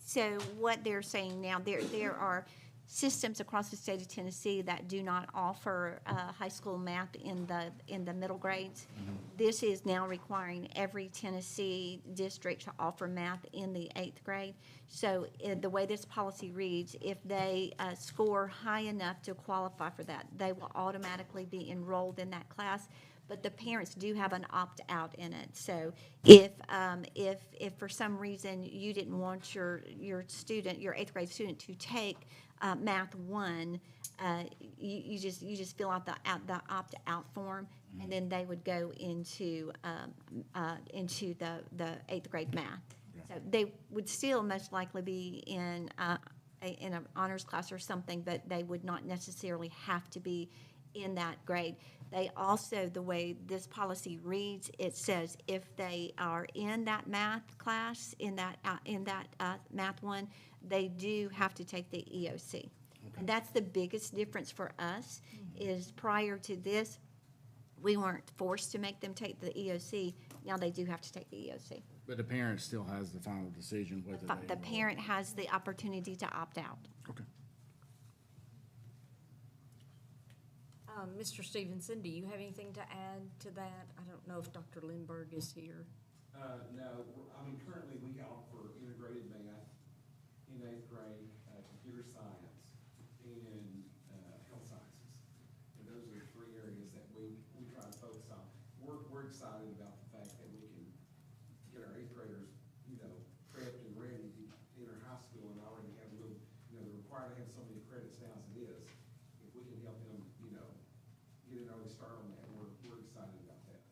So what they're saying now, there are systems across the state of Tennessee that do not offer high school math in the middle grades. This is now requiring every Tennessee district to offer math in the 8th grade. So the way this policy reads, if they score high enough to qualify for that, they will automatically be enrolled in that class. But the parents do have an opt-out in it. So if for some reason you didn't want your student, your 8th grade student to take Math 1, you just fill out the opt-out form, and then they would go into the 8th grade math. So they would still most likely be in an honors class or something, but they would not necessarily have to be in that grade. They also, the way this policy reads, it says if they are in that math class, in that Math 1, they do have to take the EOC. And that's the biggest difference for us, is prior to this, we weren't forced to make them take the EOC. Now they do have to take the EOC. But the parent still has the final decision whether they The enroll. parent has the opportunity to opt out. Okay. Mr. Stevenson, do you have anything to add to that? I don't know if Dr. Lindberg is here. No, currently we offer integrated math in 8th grade, computer science, and health sciences. And those are the 3 areas that we try to focus on. We're excited about the fact that we can get our 8th graders, prepped and ready to enter high school and already have a little, they're required to have so many credits now as it is. If we can help them, get an early start on that, we're excited about that.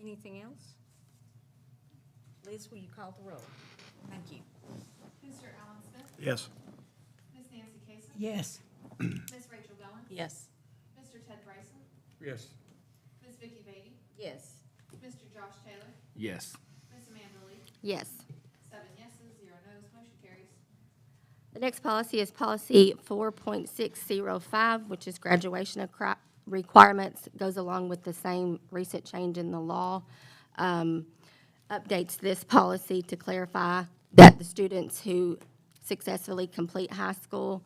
Anything else? Liz, will you call the roll? Thank you. Mr. Alan Smith, Yes. Ms. Nancy Casey, Yes. Ms. Rachel Goins, Yes. Mr. Ted Bryson, Yes. Ms. Vicky Beatty, Yes. Mr. Josh Taylor, Yes. Ms. Amanda Lee, Yes. 7 yeses, 0 no's, motion carries. The next policy is policy 4.605, which is graduation requirements. Goes along with the same recent change in the law. Updates this policy to clarify that the students who successfully complete high school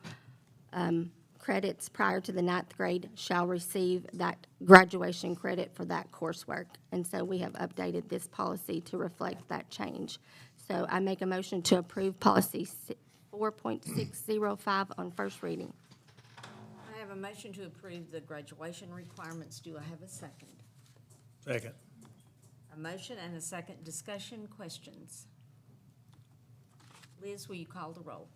credits prior to the 9th grade shall receive that graduation credit for that coursework. And so we have updated this policy to reflect that change. So I make a motion to approve policy 4.605 on first reading. I have a motion to approve the graduation requirements. Do I have a second? Second. A motion and a second. Discussion, questions? Liz, will you call the roll?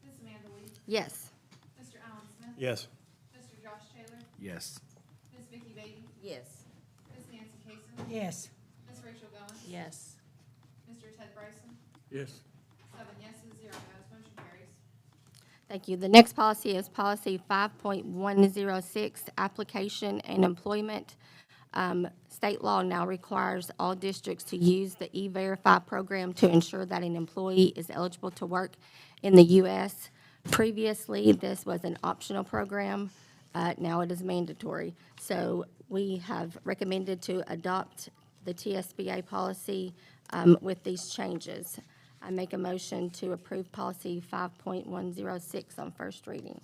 Ms. Amanda Lee, Yes. Mr. Alan Smith, Yes. Mr. Josh Taylor, Yes. Ms. Vicky Beatty, Yes. Ms. Nancy Casey, Yes. Ms. Rachel Goins, Yes. Mr. Ted Bryson, Yes. 7 yeses, 0 no's, motion carries. Thank you. The next policy is policy 5.106, application and employment. State law now requires all districts to use the E-Verify program to ensure that an employee is eligible to work in the U.S. Previously, this was an optional program. Now it is mandatory. So we have recommended to adopt the TSBA policy with these changes. I make a motion to approve policy 5.106 on first reading.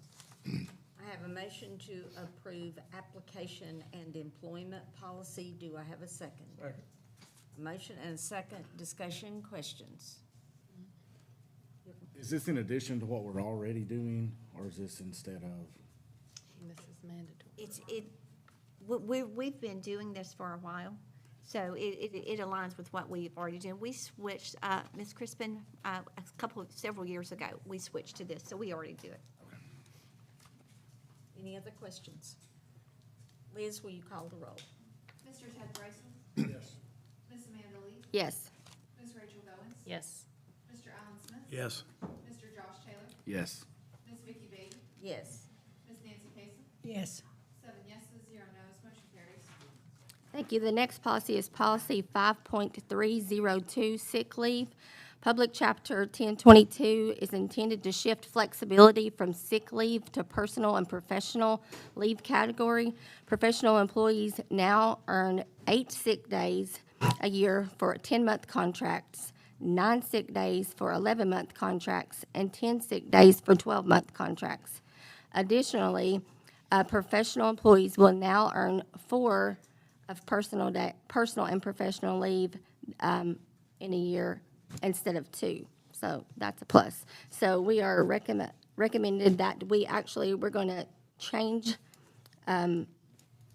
I have a motion to approve application and employment policy. Do I have a second? Second. A motion and a second. Discussion, questions? Is this in addition to what we're already doing, or is this instead of? This is mandatory. We've been doing this for a while, so it aligns with what we've already done. We switched, Ms. Crispin, several years ago, we switched to this, so we already do it. Any other questions? Liz, will you call the roll? Mr. Ted Bryson? Yes. Ms. Amanda Lee? Yes. Ms. Rachel Goins? Yes. Mr. Alan Smith? Yes. Mr. Josh Taylor? Yes. Ms. Vicky Bailey? Yes. Ms. Nancy Casey? Yes. 7 yeses, 0 nos, motion carries. Thank you. The next policy is policy 5.302, sick leave. Public Chapter 1022 is intended to shift flexibility from sick leave to personal and professional leave category. Professional employees now earn 8 sick days a year for 10-month contracts, 9 sick days for 11-month contracts, and 10 sick days for 12-month contracts. Additionally, professional employees will now earn 4 of personal and professional leave in a year instead of 2. So that's a plus. So we are recommended that we're going to change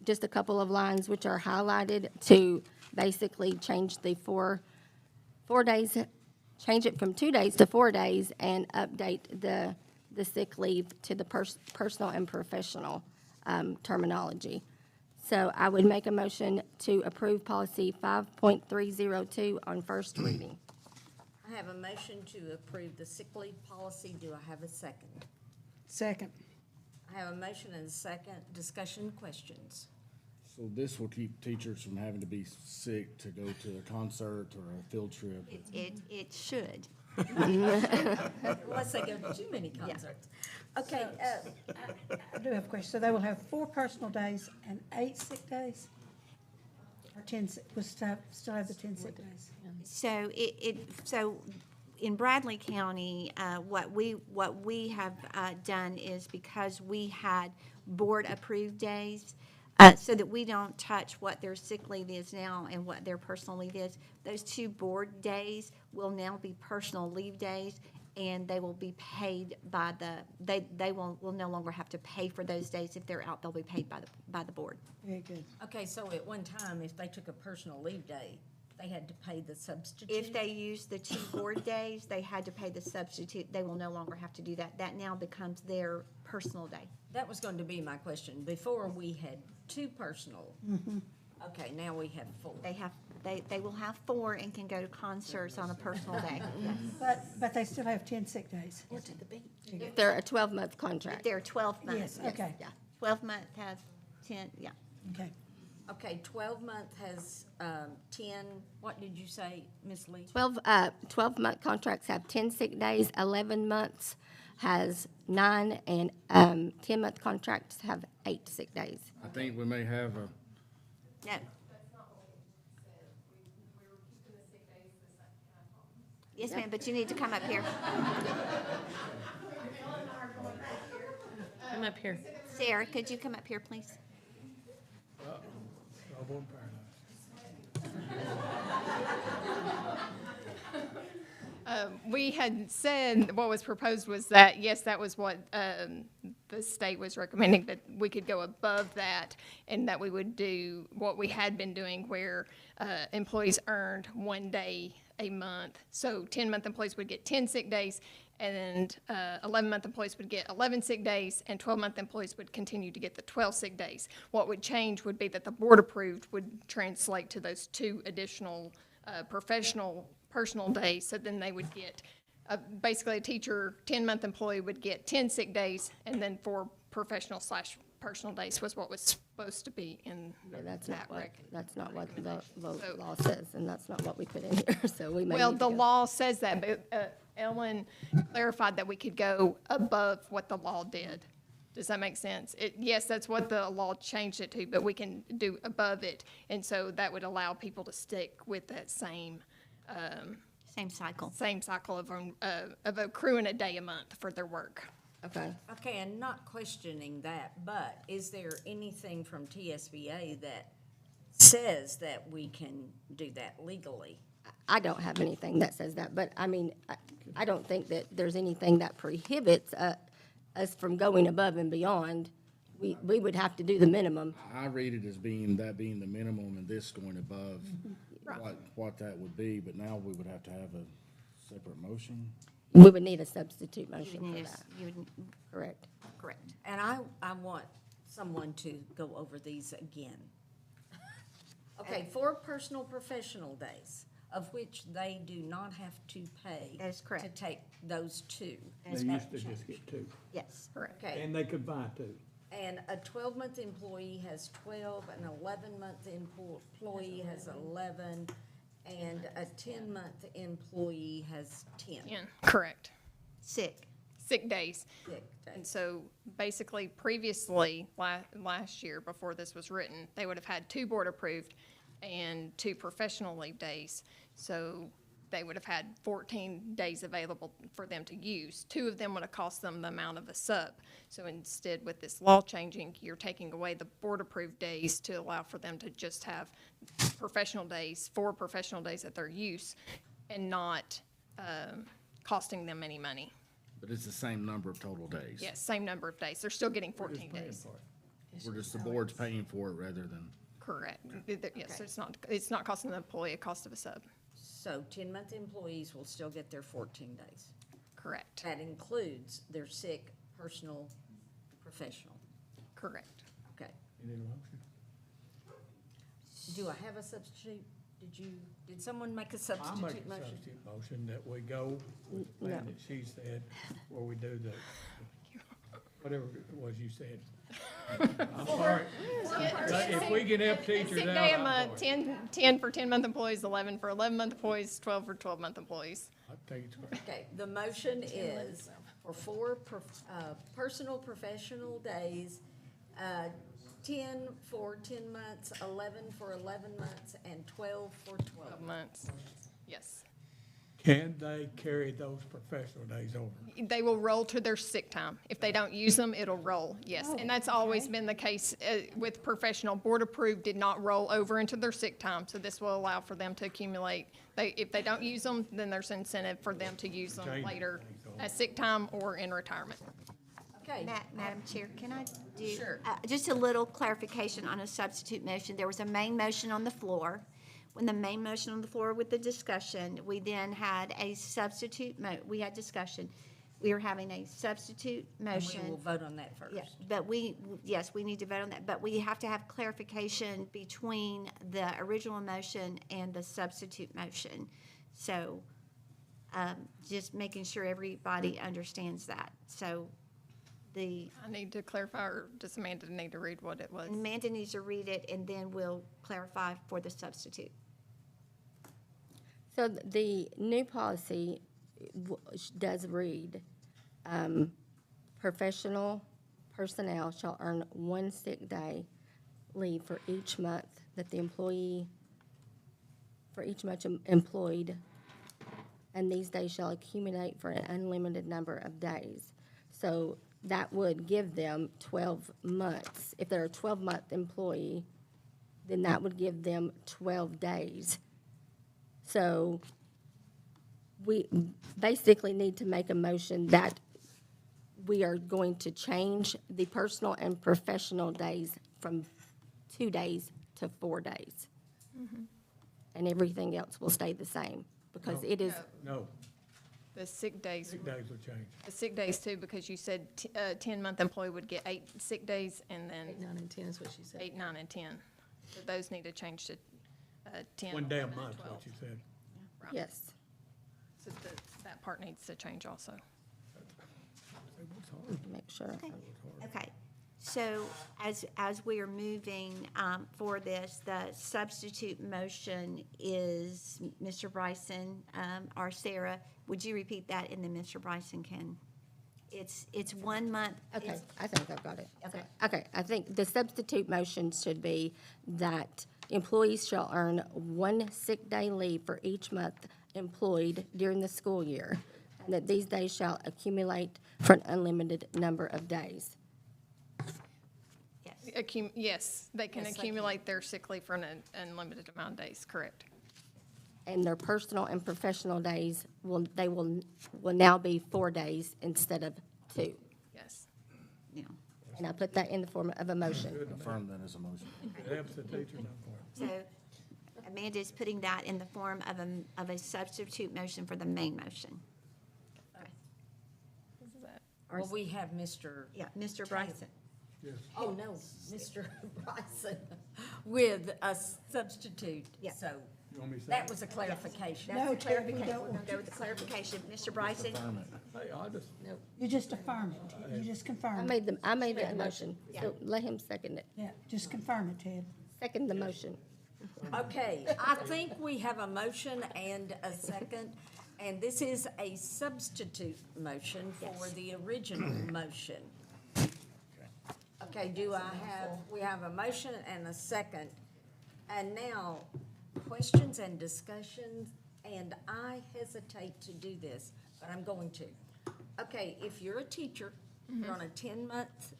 just a couple of lines which are highlighted to basically change the 4 days, change it from 2 days to 4 days, and update the sick leave to the personal and professional terminology. So I would make a motion to approve policy 5.302 on first reading. I have a motion to approve the sick leave policy. Do I have a second? Second. I have a motion and a second. Discussion, questions? So this will keep teachers from having to be sick to go to a concert or a field trip. It should. Unless they go to too many concerts. Okay, I do have a question. So they will have 4 personal days and 8 sick days? Or 10, we'll still have the 10 sick days? So so in Bradley County, what we have done is, because we had board-approved days, so that we don't touch what their sick leave is now and what their personal leave is, those 2 board days will now be personal leave days, and they will be paid by they will no longer have to pay for those days. If they're out, they'll be paid by the board. Very good. okay, so at one time, if they took a personal leave day, they had to pay the substitute? If they use the 2 board days, they had to pay the substitute. They will no longer have to do that. That now becomes their personal day. That was going to be my question. Before, we had 2 personal. Okay, now we have 4. They will have 4 and can go to concerts on a personal day. But they still have 10 sick days? Or to the beach. If they're a 12-month contract. They're 12 months. Yes, okay. Yeah, 12 month has 10, yeah. Okay. Okay, 12-month has 10, what did you say, Ms. Lee? 12-month contracts have 10 sick days, 11 months has 9, and 10-month contracts have 8 sick days. I think we may have a, No. Yes, ma'am, but you need to come up here. Come up here. Sarah, could you come up here, please? We had said, what was proposed was that, yes, that was what the state was recommending, that we could go above that, and that we would do what we had been doing, where employees earned 1 day a month. So 10-month employees would get 10 sick days, and 11-month employees would get 11 sick days, and 12-month employees would continue to get the 12 sick days. What would change would be that the board approved would translate to those 2 additional personal days. So then they would get, basically a teacher, 10-month employee would get 10 sick days, and then for professional slash personal days was what was supposed to be in That's that rec. that's not what the So- law says, and that's not what we put in here, so we may Well, need to the go. law says that, but Ellen clarified that we could go above what the law did. Does that make sense? Yes, that's what the law changed it to, but we can do above it. And so that would allow people to stick with that same Same cycle. of accruing a day a month for their work. Okay. Okay, and not questioning that, but is there anything from TSBA that says that we can do that legally? I don't have anything that says that, but I mean, I don't think that there's anything that prohibits us from going above and beyond. We would have to do the minimum. I read it as being the minimum and this going above what that would be, but now we would have to have a separate motion. We would need a substitute motion for Yes, that. you would, Correct. Correct. And I want someone to go over these again. Okay, 4 personal professional days, of which they do not have to pay. That is correct. To take those 2. They used to just get 2, yes. Okay, and they could buy 2. and a 12-month employee has 12, an 11-month employee has 11, and a 10-month employee has 10. Yeah, correct. Sick. Sick days. Sick And days. so basically, previously, last year, before this was written, they would have had 2 board approved and 2 professional leave days. So they would have had 14 days available for them to use. 2 of them would have cost them the amount of a sub. So instead, with this law changing, you're taking away the board-approved days to allow for them to just have professional days, 4 professional days at their use, and not costing them any money. But it's the same number of total days. Yes, same number of days. They're still getting 14 days. We're just, the board's paying for it rather than. Correct. Yes, it's not costing the employee a cost of a sub. So 10-month employees will still get their 14 days. Correct. That includes their sick, personal, professional. Correct. Okay. You need a motion? Do I have a substitute? Did someone make a I'll substitute make a motion? substitute motion that we go with the plan that she said, where we do the, whatever it was you said. I'm sorry. If we can help teachers Sick out, day a I'm month, for it. 10 for 10-month employees, 11 for 11-month employees, 12 for 12-month employees. I think it's great. Okay, the motion is for 4 personal professional days, 10 for 10 months, 11 for 11 months, and 12 for 12. 12 months. Yes. Can they carry those professional days over? They will roll to their sick time. If they don't use them, it'll roll, yes. And that's always been the case with professional. Board approved did not roll over into their sick time, so this will allow for them to accumulate. If they don't use them, then there's incentive for them to use them later as sick time or in retirement. Okay. Madam Chair, can I do? Sure. Just a little clarification on a substitute motion. There was a main motion on the floor. When the main motion on the floor with the discussion, we then had a substitute we had discussion. We are having a substitute motion. And we will vote on that first. Yeah, but yes, we need to vote on that, but we have to have clarification between the original motion and the substitute motion. So, just making sure everybody understands that. So, I need to clarify, or does Amanda need to read what it was? Amanda needs to read it, and then we'll clarify for the substitute. So the new policy does read, professional personnel shall earn 1 sick day leave for each month that the employee, for each month employed, and these days shall accumulate for an unlimited number of days. So that would give them 12 months. If they're a 12-month employee, then that would give them 12 days. So we basically need to make a motion that we are going to change the personal and professional days from 2 days to 4 days. And everything else will stay the same, because it is, No, The sick days. sick days will change. The sick days too, because you said 10-month employee would get 8 sick days, and then 8, 9, and 10 is what she said. 8, 9, and 10. So those need to change to 10. 1 day a 11, and month, 12. what you said. Right. yes. So that part needs to change also. Make sure. Okay, so as we are moving for this, the substitute motion is Mr. Bryson or Sarah. Would you repeat that, and then Mr. Bryson can? It's 1 month. Okay, I think I've got it. Okay. Okay, I think the substitute motion should be that employees shall earn 1 sick day leave for each month employed during the school year, and that these days shall accumulate for an unlimited number of days. Yes, they can Yes, they accumulate their sick leave for an unlimited amount of days, correct. And their personal and professional days will now be 4 days instead of 2. Yes. Yeah. And I put that in the form of a motion. Affirm that as a motion. It helps the teacher not for it. So Amanda's putting that in the form of a substitute motion for the main motion. Well, we have Mr. Yeah, Mr. Bryson. Oh, no, Mr. Bryson with a substitute, Yeah. so You want me to say that it? was a clarification. That's the clarification. We're gonna go with the clarification. Mr. Bryson? Hey, I just, You just affirm it. You just confirm it. I made the motion, so let him second it. Yeah, just confirm it, Ted. Second the motion. Okay, I think we have a motion and a second, and this is a substitute motion for the original motion. Okay, we have a motion and a second, and now, questions and discussions, and I hesitate to do this, but I'm going to. Okay, if you're a teacher, you're on a 10-month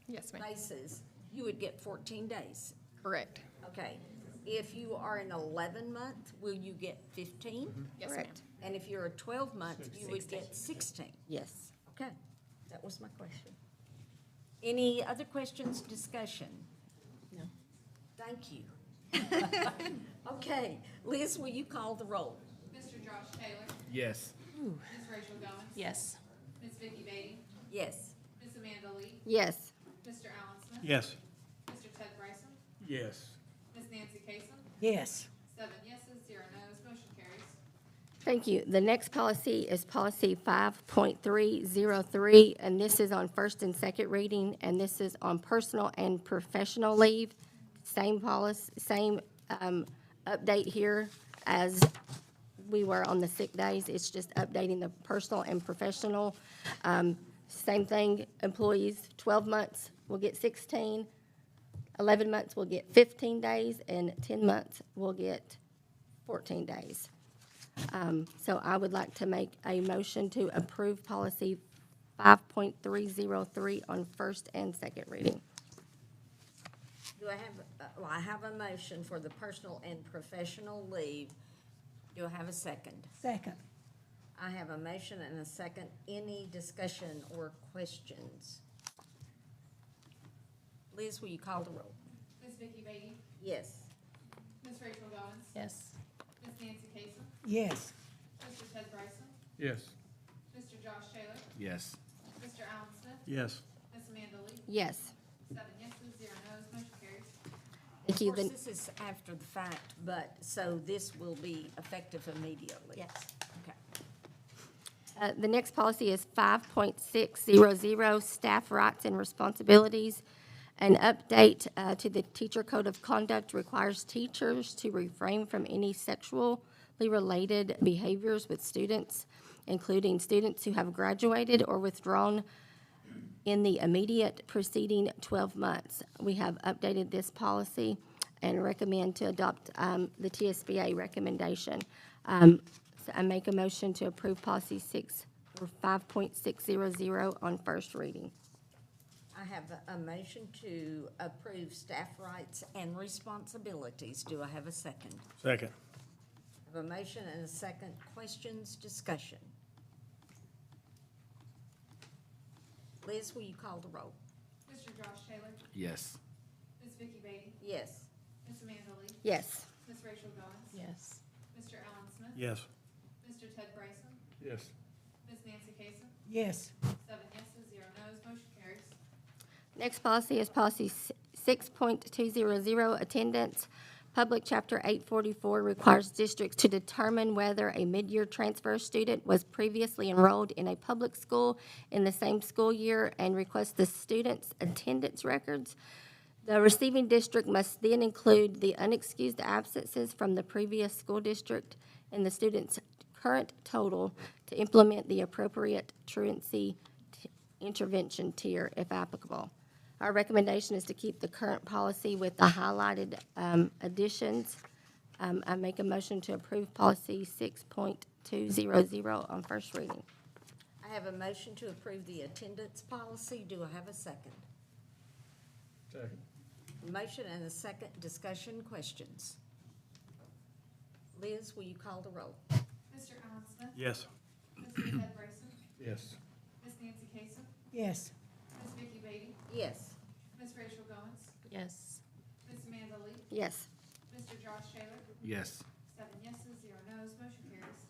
Yes, ma'am. basis, you would get 14 days. Correct. Okay, if you are an 11-month, will you get 15? Yes, ma'am. Correct. And if you're a 12-month, you would get 16. Yes. Okay, that was my question. Any other questions, discussion? No. Thank you. Okay, Liz, will you call the roll? Mr. Josh Taylor? Yes. Ms. Rachel Goins? Yes. Ms. Vicky Beatty? Yes. Ms. Amanda Lee? Yes. Mr. Alan Smith? yes. Mr. Ted Bryson? Yes. Ms. Nancy Kason? Yes. 7 yeses, 0 no's, motion carries. Thank you. The next policy is policy 5.303, and this is on first and second reading, and this is on personal and professional leave. Same policy, same update here as we were on the sick days. It's just updating the personal and professional. Same thing, employees, 12 months will get 16, 11 months will get 15 days, and 10 months will get 14 days. So I would like to make a motion to approve policy 5.303 on first and second reading. Do I have, I have a motion for the personal and professional leave. Do I have a second? Second. I have a motion and a second. Any discussion or questions? Liz, will you call the roll? Ms. Vicky Beatty? Yes. Ms. Rachel Goins? Yes. Ms. Nancy Kason? Yes. Mr. Ted Bryson? Yes. Mr. Josh Taylor? Yes. Mr. Alan Smith? Yes. Ms. Amanda Lee? Yes. 7 yeses, 0 no's, motion carries. Thank you. Of course, The- this is after the fact, but, so this will be effective immediately? Yes. Okay. The next policy is 5.600, staff rights and responsibilities. An update to the Teacher Code of Conduct requires teachers to refrain from any sexually related behaviors with students, including students who have graduated or withdrawn in the immediate preceding 12 months. We have updated this policy and recommend to adopt the TSBA recommendation. So I make a motion to approve policy 5.600 on first reading. I have a motion to approve staff rights and responsibilities. Do I have a second? Second. I have a motion and a second. Questions, discussion? Liz, will you call the roll? Mr. Josh Taylor? Yes. Ms. Vicky Beatty? Yes. Ms. Amanda Lee? Yes. Ms. Rachel Goins? Yes. Mr. Alan Smith? Yes. Mr. Ted Bryson? Yes. Ms. Nancy Kason? Yes. 7 yeses, 0 no's, motion carries. Next policy is policy 6.200, attendance. Public Chapter 844 requires districts to determine whether a mid-year transfer student was previously enrolled in a public school in the same school year and request the student's attendance records. The receiving district must then include the unexcused absences from the previous school district in the student's current total to implement the appropriate truancy intervention tier if applicable. Our recommendation is to keep the current policy with the highlighted additions. I make a motion to approve policy 6.200 on first reading. I have a motion to approve the attendance policy. Do I have a second? Second. A motion and a second. Discussion, questions? Liz, will you call the roll? Mr. Alan Smith? Yes. Mr. Ted Bryson? Yes. Ms. Nancy Casey? Yes. Ms. Vicky Beatty? Yes. Ms. Rachel Goins? Yes. Ms. Amanda Lee? Yes. Mr. Josh Taylor? Yes. 7 yeses, 0 noes, motion carries.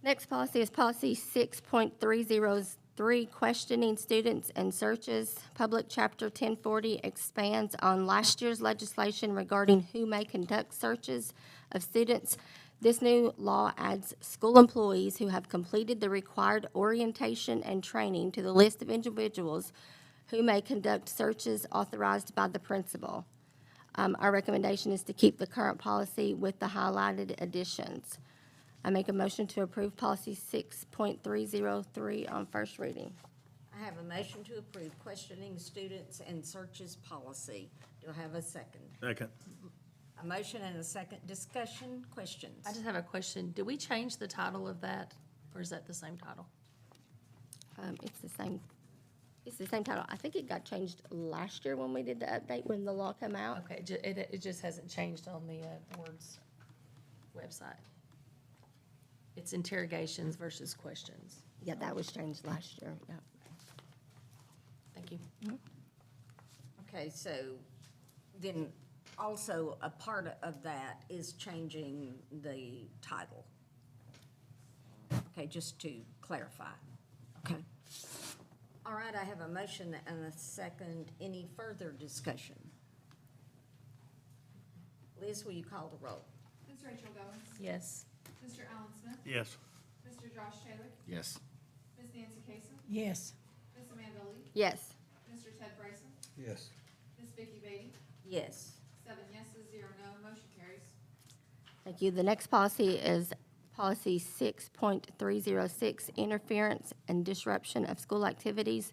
Next policy is policy 6.303, questioning students and searches. Public Chapter 1040 expands on last year's legislation regarding who may conduct searches of students. This new law adds school employees who have completed the required orientation and training to the list of individuals who may conduct searches authorized by the principal. Our recommendation is to keep the current policy with the highlighted additions. I make a motion to approve policy 6.303 on first reading. I have a motion to approve questioning students and searches policy. Do I have a second? Second. A motion and a second. Discussion, questions? I just have a question. Did we change the title of that, or is that the same title? It's the same title. I think it got changed last year when we did the update, when the law came out. Okay, it just hasn't changed on the board's website. It's interrogations versus questions. Yeah, that was changed last year, yeah. Thank you. Okay, so then also a part of that is changing the title. Okay, just to clarify. Okay. All right, I have a motion and a second. Any further discussion? Liz, will you call the roll? Ms. Rachel Goins? Yes. Mr. Alan Smith? Yes. Mr. Josh Taylor? Yes. Ms. Nancy Casey? Yes. Ms. Amanda Lee? Yes. Mr. Ted Bryson? Yes. Ms. Vicky Beatty? Yes. 7 yeses, 0 no, motion carries. Thank you. The next policy is policy 6.306, interference and disruption of school activities.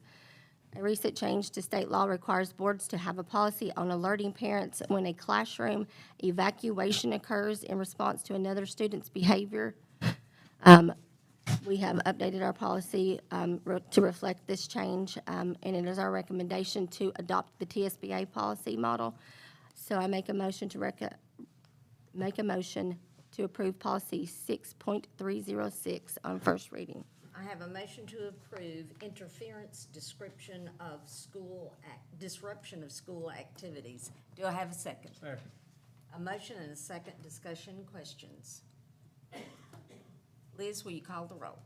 A recent change to state law requires boards to have a policy on alerting parents when a classroom evacuation occurs in response to another student's behavior. We have updated our policy to reflect this change, and it is our recommendation to adopt the TSBA policy model. So I make a motion to approve policy 6.306 on first reading. I have a motion to approve interference, disruption of school activities. Do I have a second? Second. A motion and a second. Discussion, questions? Liz, will you call the roll?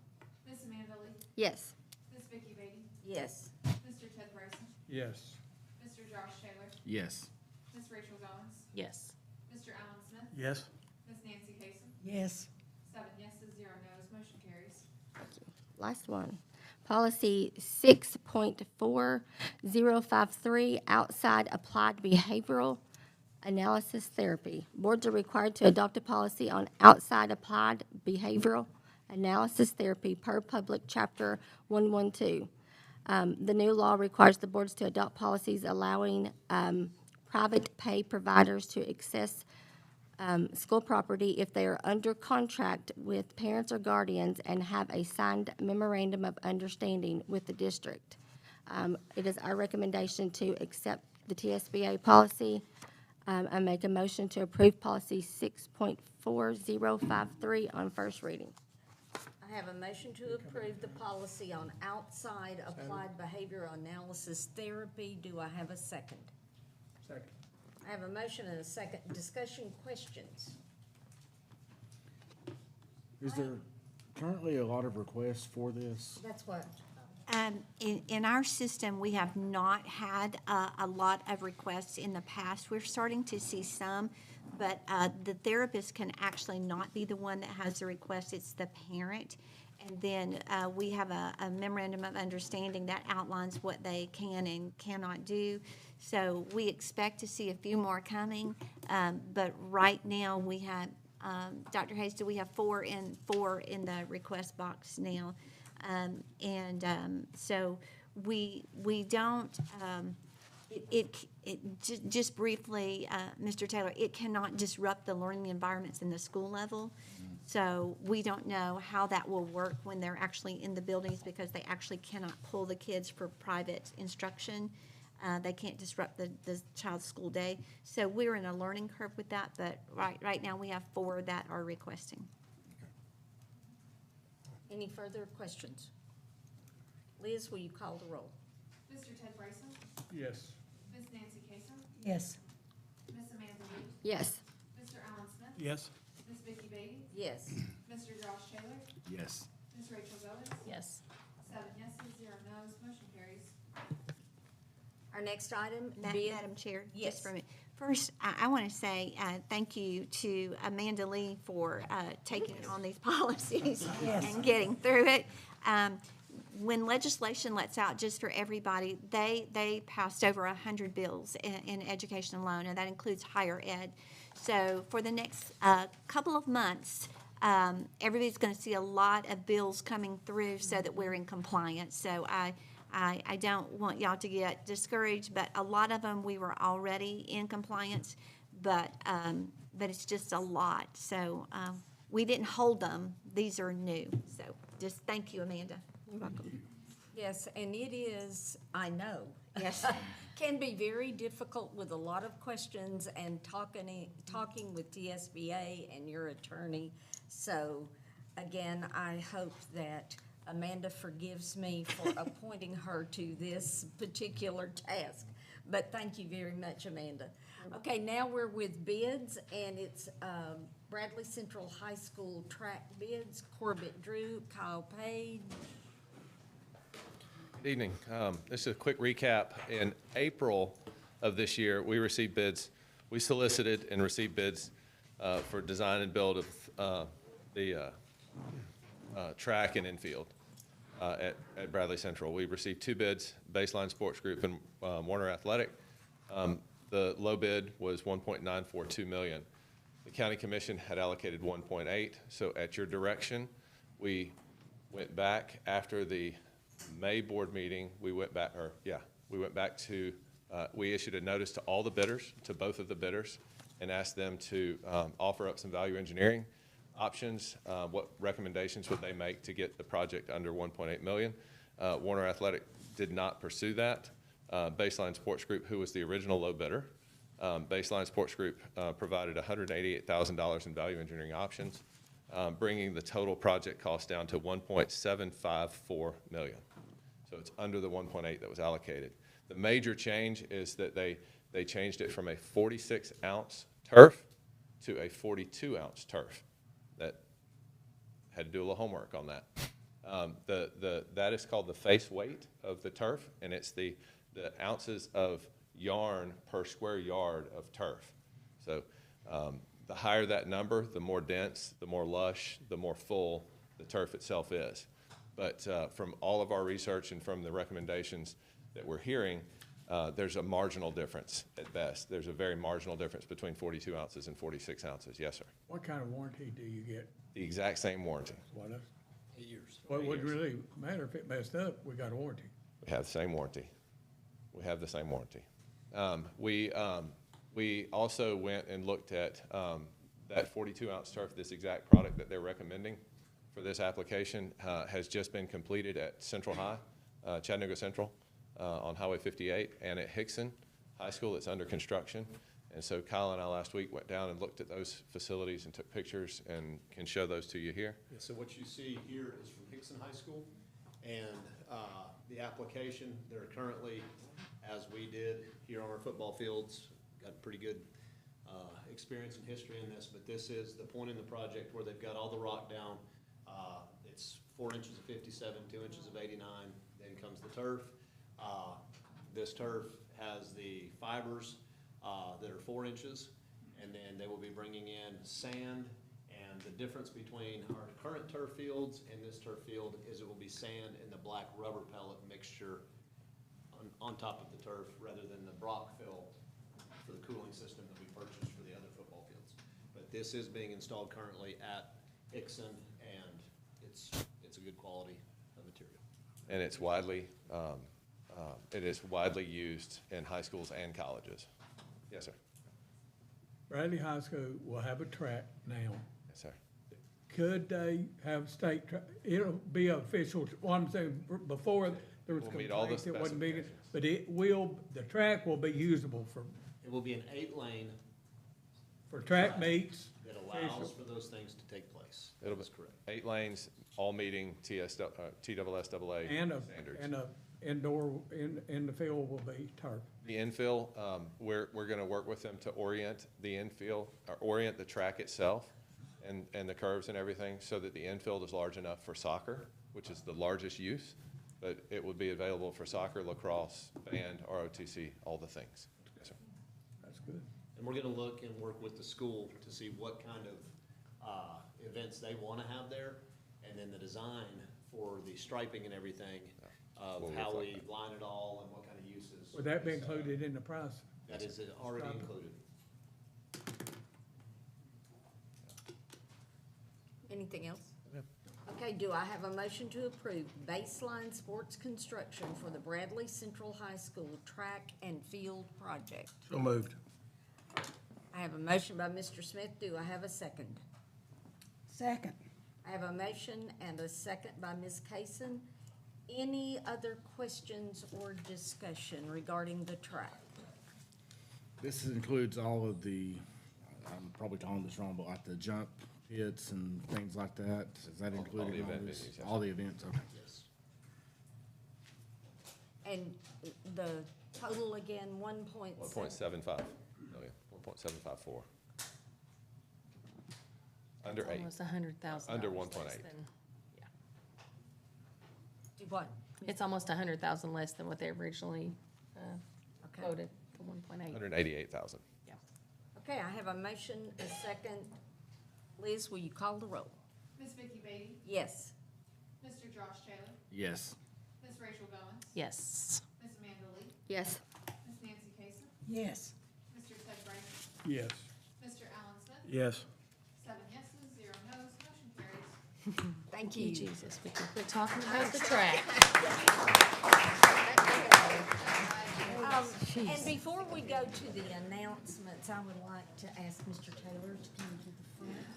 Ms. Amanda Lee? Yes. Ms. Vicky Beatty? Yes. Mr. Ted Bryson? Yes. Mr. Josh Taylor? Yes. Ms. Rachel Goins? Yes. Mr. Alan Smith? Yes. Ms. Nancy Casey? Yes. 7 yeses, 0 noes, motion carries. Last one. Policy 6.4053, outside applied behavioral analysis therapy. Boards are required to adopt a policy on outside applied behavioral analysis therapy per Public Chapter 112. The new law requires the boards to adopt policies allowing private pay providers to access school property if they are under contract with parents or guardians and have a signed memorandum of understanding with the district. It is our recommendation to accept the TSBA policy. I make a motion to approve policy 6.4053 on first reading. I have a motion to approve the policy on outside applied behavioral analysis therapy. Do I have a second? Second. I have a motion and a second. Discussion, questions? Is there currently a lot of requests for this? That's what. In our system, we have not had a lot of requests in the past. We're starting to see some, but the therapist can actually not be the one that has the request, it's the parent. And then we have a memorandum of understanding that outlines what they can and cannot do. So we expect to see a few more coming, but right now we have, Dr. Hayes, do we have four in the request box now? So we don't, just briefly, Mr. Taylor, it cannot disrupt the learning environments in the school level. So we don't know how that will work when they're actually in the buildings because they actually cannot pull the kids for private instruction. They can't disrupt the child's school day. So we're in a learning curve with that, but right now we have 4 that are requesting. Any further questions? Liz, will you call the roll? Mr. Ted Bryson? Yes. Ms. Nancy Kasem? Yes. Ms. Amanda Lee? Yes. Mr. Alan Smith? Yes. Ms. Vicky Beatty? Yes. Mr. Josh Taylor? Yes. Ms. Rachel Owens? Yes. 7 yeses, 0 nos, motion carries. Our next item, Madam Chair, Yes. just for a minute. First, I want to say thank you to Amanda Lee for taking on these policies and getting through it. When legislation lets out just for everybody, they passed over 100 bills in education alone, and that includes higher ed. So for the next couple of months, everybody's going to see a lot of bills coming through so that we're in compliance. So I don't want y'all to get discouraged, but a lot of them we were already in compliance, but it's just a lot. So we didn't hold them. These are new. So just thank you, Amanda. You're welcome. Yes, and it is, I know. Yes. Can be very difficult with a lot of questions and talking with TSBA and your attorney. So again, I hope that Amanda forgives me for appointing her to this particular task. But thank you very much, Amanda. Okay, now we're with bids, and it's Bradley Central High School track bids. Corbett Drew, Kyle Page. Good evening. This is a quick recap. In April of this year, we received bids. We solicited and received bids for design and build of the track and infield at Bradley Central. We received 2 bids, Baseline Sports Group and Warner Athletic. The low bid was $1.942 million. The county commission had allocated 1.8. So at your direction, we went back after the May board meeting. We went back to, we issued a notice to all the bidders, to both of the bidders, and asked them to offer up some value engineering options. What recommendations would they make to get the project under 1.8 million? Warner Athletic did not pursue that. Baseline Sports Group, who was the original low bidder, Baseline Sports Group provided $188,000 in value engineering options, bringing the total project cost down to $1.754 million. So it's under the 1.8 that was allocated. The major change is that they changed it from a 46-ounce turf to a 42-ounce turf. That had to do a little homework on that. That is called the face weight of the turf, and it's the ounces of yarn per square yard of turf. So the higher that number, the more dense, the more lush, the more full the turf itself is. But from all of our research and from the recommendations that we're hearing, there's a marginal difference at best. There's a very marginal difference between 42 ounces and 46 ounces. Yes, sir. What kind of warranty do you get? The exact same warranty. What? 8 years. Well, it wouldn't really matter if it messed up. We got a warranty. We have the same warranty. We have the same warranty. We also went and looked at that 42-ounce turf. This exact product that they're recommending for this application has just been completed at Central High, Chattanooga Central, on Highway 58, and at Hickson High School. It's under construction. And so Kyle and I last week went down and looked at those facilities and took pictures and can show those to you here. Yeah, so what you see here is from Hickson High School, and the application, they're currently, as we did here on our football fields, got pretty good experience and history in this, but this is the point in the project where they've got all the rock down. It's 4 inches of 57, 2 inches of 89, then comes the turf. This turf has the fibers that are 4 inches, and then they will be bringing in sand. And the difference between our current turf fields and this turf field is it will be sand and the black rubber pellet mixture on top of the turf rather than the Brock fill for the cooling system that we purchased for the other football fields. But this is being installed currently at Ixon, and it's a good quality of material. And it's it is widely used in high schools and colleges. Yes, sir. Bradley High School will have a track now. Yes, sir. Could they have state track? It'll be official, one thing, before there was We'll meet all the complaints, it wasn't big, but the track will be usable It will be an 8-lane for track meets. that allows for those things to take place. It'll be That's correct. 8 lanes, all meeting TSSAA And standards. a indoor, in the field will be turf. The infill, we're going to work with them to orient the infield, or orient the track itself and the curves and everything so that the infield is large enough for soccer, which is the largest use, but it would be available for soccer, lacrosse, band, ROTC, all the things. Yes, sir. That's good. And we're gonna look and work with the school to see what kind of events they wanna have there, and then the design for the striping and everything of We'll how reflect we line it all and what kind of uses. Would that be included in the price? That is already Striping. included. Anything else? Okay, do I have a motion to approve baseline sports construction for the Bradley Central High School track and field project? So moved. I have a motion by Mr. Smith. Do I have a second? Second. I have a motion and a second by Ms. Kaysen. Any other questions or discussion regarding the track? This includes all of the, I'm probably calling this wrong, but like the jump pits and things like that. Is that included in all event this? venues, yes. All the events, okay. Yes. And the total again, 1.7? 1.75 million, 1.754. Under 8. Almost $100,000. Under less 1.8. than- yeah. Do what? It's almost $100,000 less than what they originally Okay. quoted for 1.8. 188,000. Yeah. Okay, I have a motion, a second. Liz, will you call the roll? Miss Vicky Beatty? Yes. Mr. Josh Taylor? Yes. Miss Rachel Goins? Yes. Miss Amanda Lee? Yes. Miss Nancy Casey? Yes. Mr. Ted Brady? Yes. Mr. Alan Smith? Yes. 7 yeses, 0 nos, motion carries. Thank You you. Jesus, we can quit talking about the track. And before we go to the announcements, I would like to ask Mr. Taylor to come to the front.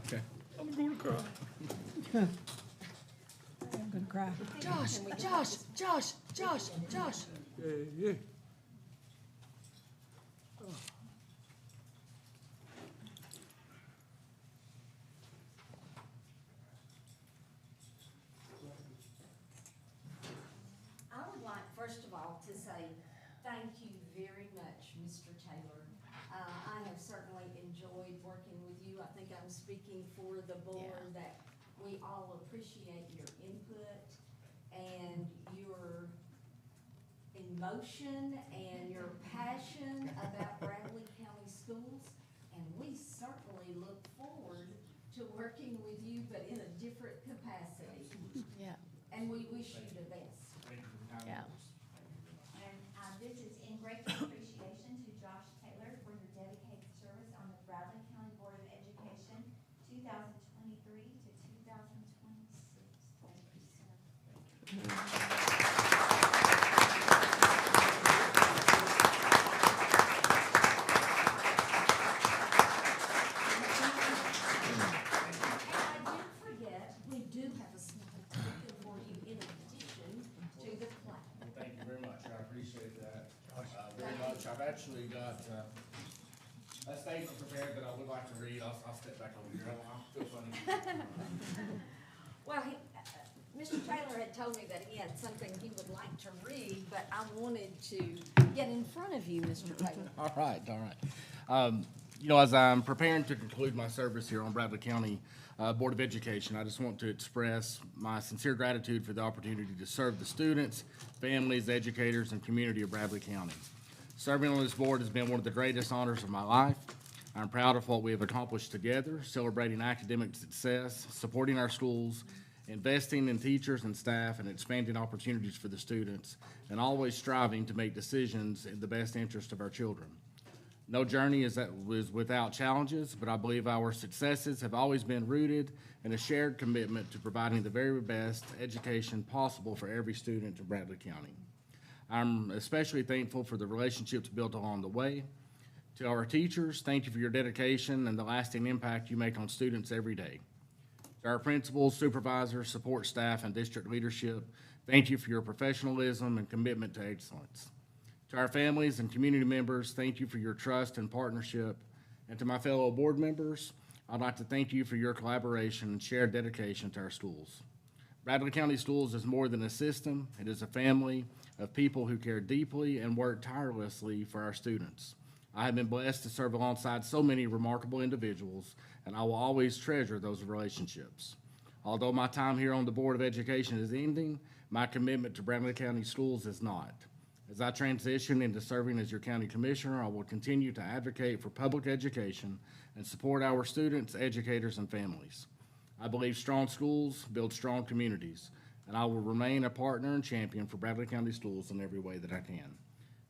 Okay. I'm gonna cry. I'm gonna cry. Josh. Yeah. I would like, first of all, to say thank you very much, Mr. Taylor. I have certainly enjoyed working with you. I think I'm speaking for the board that we all appreciate your input and your emotion and your passion about Bradley County Schools. And we certainly look forward to working with you, but in a different capacity. Yeah. And we wish you the best. Yeah. And this is in grateful appreciation to Josh Taylor for your dedicated service on the Bradley County Board of Education, 2023 to 2026. Thank you, sir. And I did forget, we do have a small token for you in addition to the plaque. Thank you very much. I appreciate that very much. I've actually got a statement prepared that I would like to read. I'll step back over here. I'll feel funny. Well, Mr. Taylor had told me that he had something he would like to read, but I wanted to get in front of you, Mr. Taylor. All right. You know, as I'm preparing to conclude my service here on Bradley County Board of Education, I just want to express my sincere gratitude for the opportunity to serve the students, families, educators, and community of Bradley County. Serving on this board has been one of the greatest honors of my life. I'm proud of what we have accomplished together, celebrating academic success, supporting our schools, investing in teachers and staff, and expanding opportunities for the students, and always striving to make decisions in the best interest of our children. No journey is without challenges, but I believe our successes have always been rooted in a shared commitment to providing the very best education possible for every student in Bradley County. I'm especially thankful for the relationships built along the way. To our teachers, thank you for your dedication and the lasting impact you make on students every day. To our principals, supervisors, support staff, and district leadership, thank you for your professionalism and commitment to excellence. To our families and community members, thank you for your trust and partnership. And to my fellow board members, I'd like to thank you for your collaboration and shared dedication to our schools. Bradley County Schools is more than a system. It is a family of people who care deeply and work tirelessly for our students. I have been blessed to serve alongside so many remarkable individuals, and I will always treasure those relationships. Although my time here on the Board of Education is ending, my commitment to Bradley County Schools is not. As I transition into serving as your county commissioner, I will continue to advocate for public education and support our students, educators, and families. I believe strong schools build strong communities, and I will remain a partner and champion for Bradley County Schools in every way that I can.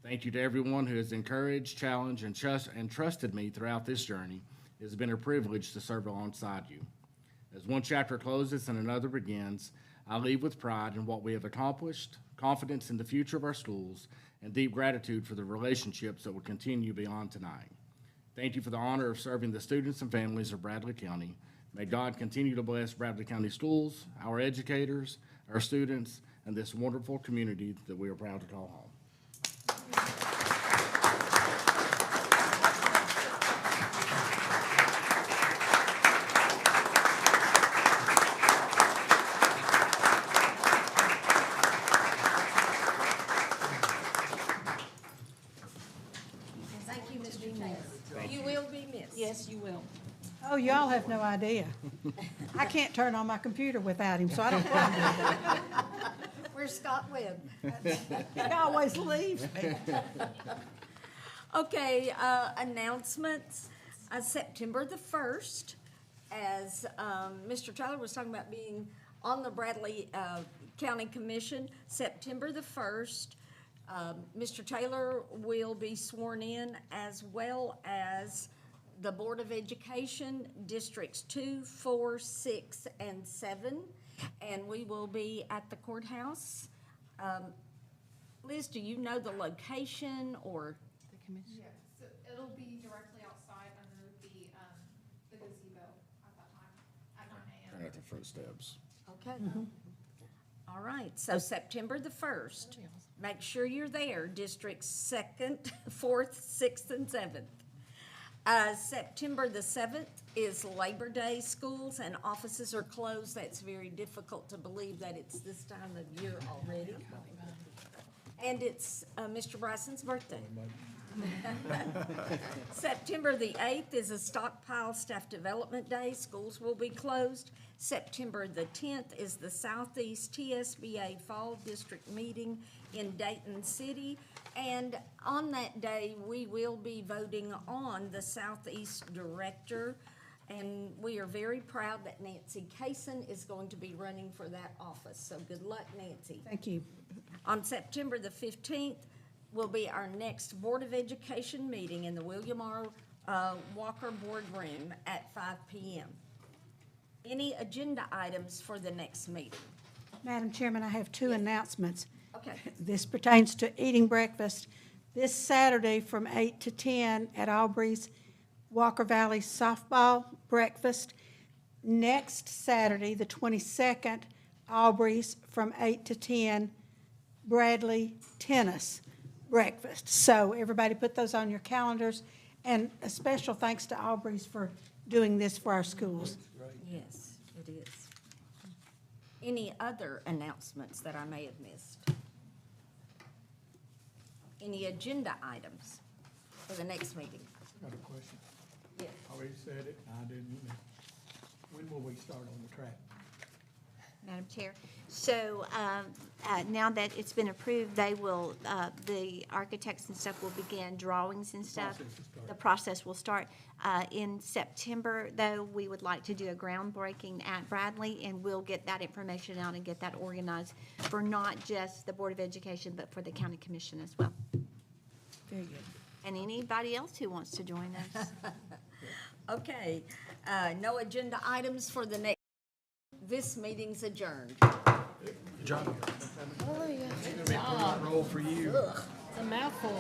Thank you to everyone who has encouraged, challenged, and trusted me throughout this journey. It has been a privilege to serve alongside you. As one chapter closes and another begins, I leave with pride in what we have accomplished, confidence in the future of our schools, and deep gratitude for the relationships that will continue beyond tonight. Thank you for the honor of serving the students and families of Bradley County. May God continue to bless Bradley County Schools, our educators, our students, and this wonderful community that we are proud to call home. Thank you, Mr. Taylor. You will be missed. Yes, you will. Oh, y'all have no idea. I can't turn on my computer without him, so I don't mind. Where's Scott Webb? He always leaves me. Okay, announcements. September the 1st, as Mr. Tyler was talking about being on the Bradley County Commission, September the 1st, Mr. Taylor will be sworn in, as well as the Board of Education, Districts 2, 4, 6, and 7, and we will be at the courthouse. Liz, do you know the location or? Yeah, so it'll be directly outside under the gazebo at that time, at 9 a.m. At the front steps. Okay. All right, so September the 1st, make sure you're there, Districts 2nd, 4th, 6th, and 7th. September the 7th is Labor Day. Schools and offices are closed. That's very difficult to believe that it's this time of year already. And it's Mr. Bryson's birthday. September the 8th is a Stockpile Staff Development Day. Schools will be closed. September the 10th is the Southeast TSBA Fall District Meeting in Dayton City. And on that day, we will be voting on the Southeast Director. And we are very proud that Nancy Kaysen is going to be running for that office. So good luck, Nancy. Thank you. On September the 15th will be our next Board of Education meeting in the William R. Walker Boardroom at 5 p.m. Any agenda items for the next meeting? Madam Chairman, I have two announcements. Okay. This pertains to eating breakfast. This Saturday from 8 to 10 at Aubrey's Walker Valley Softball Breakfast. Next Saturday, the 22nd, Aubrey's from 8 to 10, Bradley Tennis Breakfast. So everybody put those on your calendars. And a special thanks to Aubrey's for doing this for our schools. Yes, it is. Any other announcements that I may have missed? Any agenda items for the next meeting? I got a question. Yes. Already said it, I didn't. When will we start on the track? Madam Madam Chair. So now that it's been approved, they will, the architects and stuff will begin drawings and stuff. The process will start. In September, though, we would like to do a groundbreaking at Bradley, and we'll get that information out and get that organized for not just the Board of Education, but for the County Commission as well. Very good. And anybody else who wants to join us. Okay, no agenda items for the next, this meeting's adjourned. John. Hallelujah. It's gonna be a roll for you. Ugh. It's a mouthful.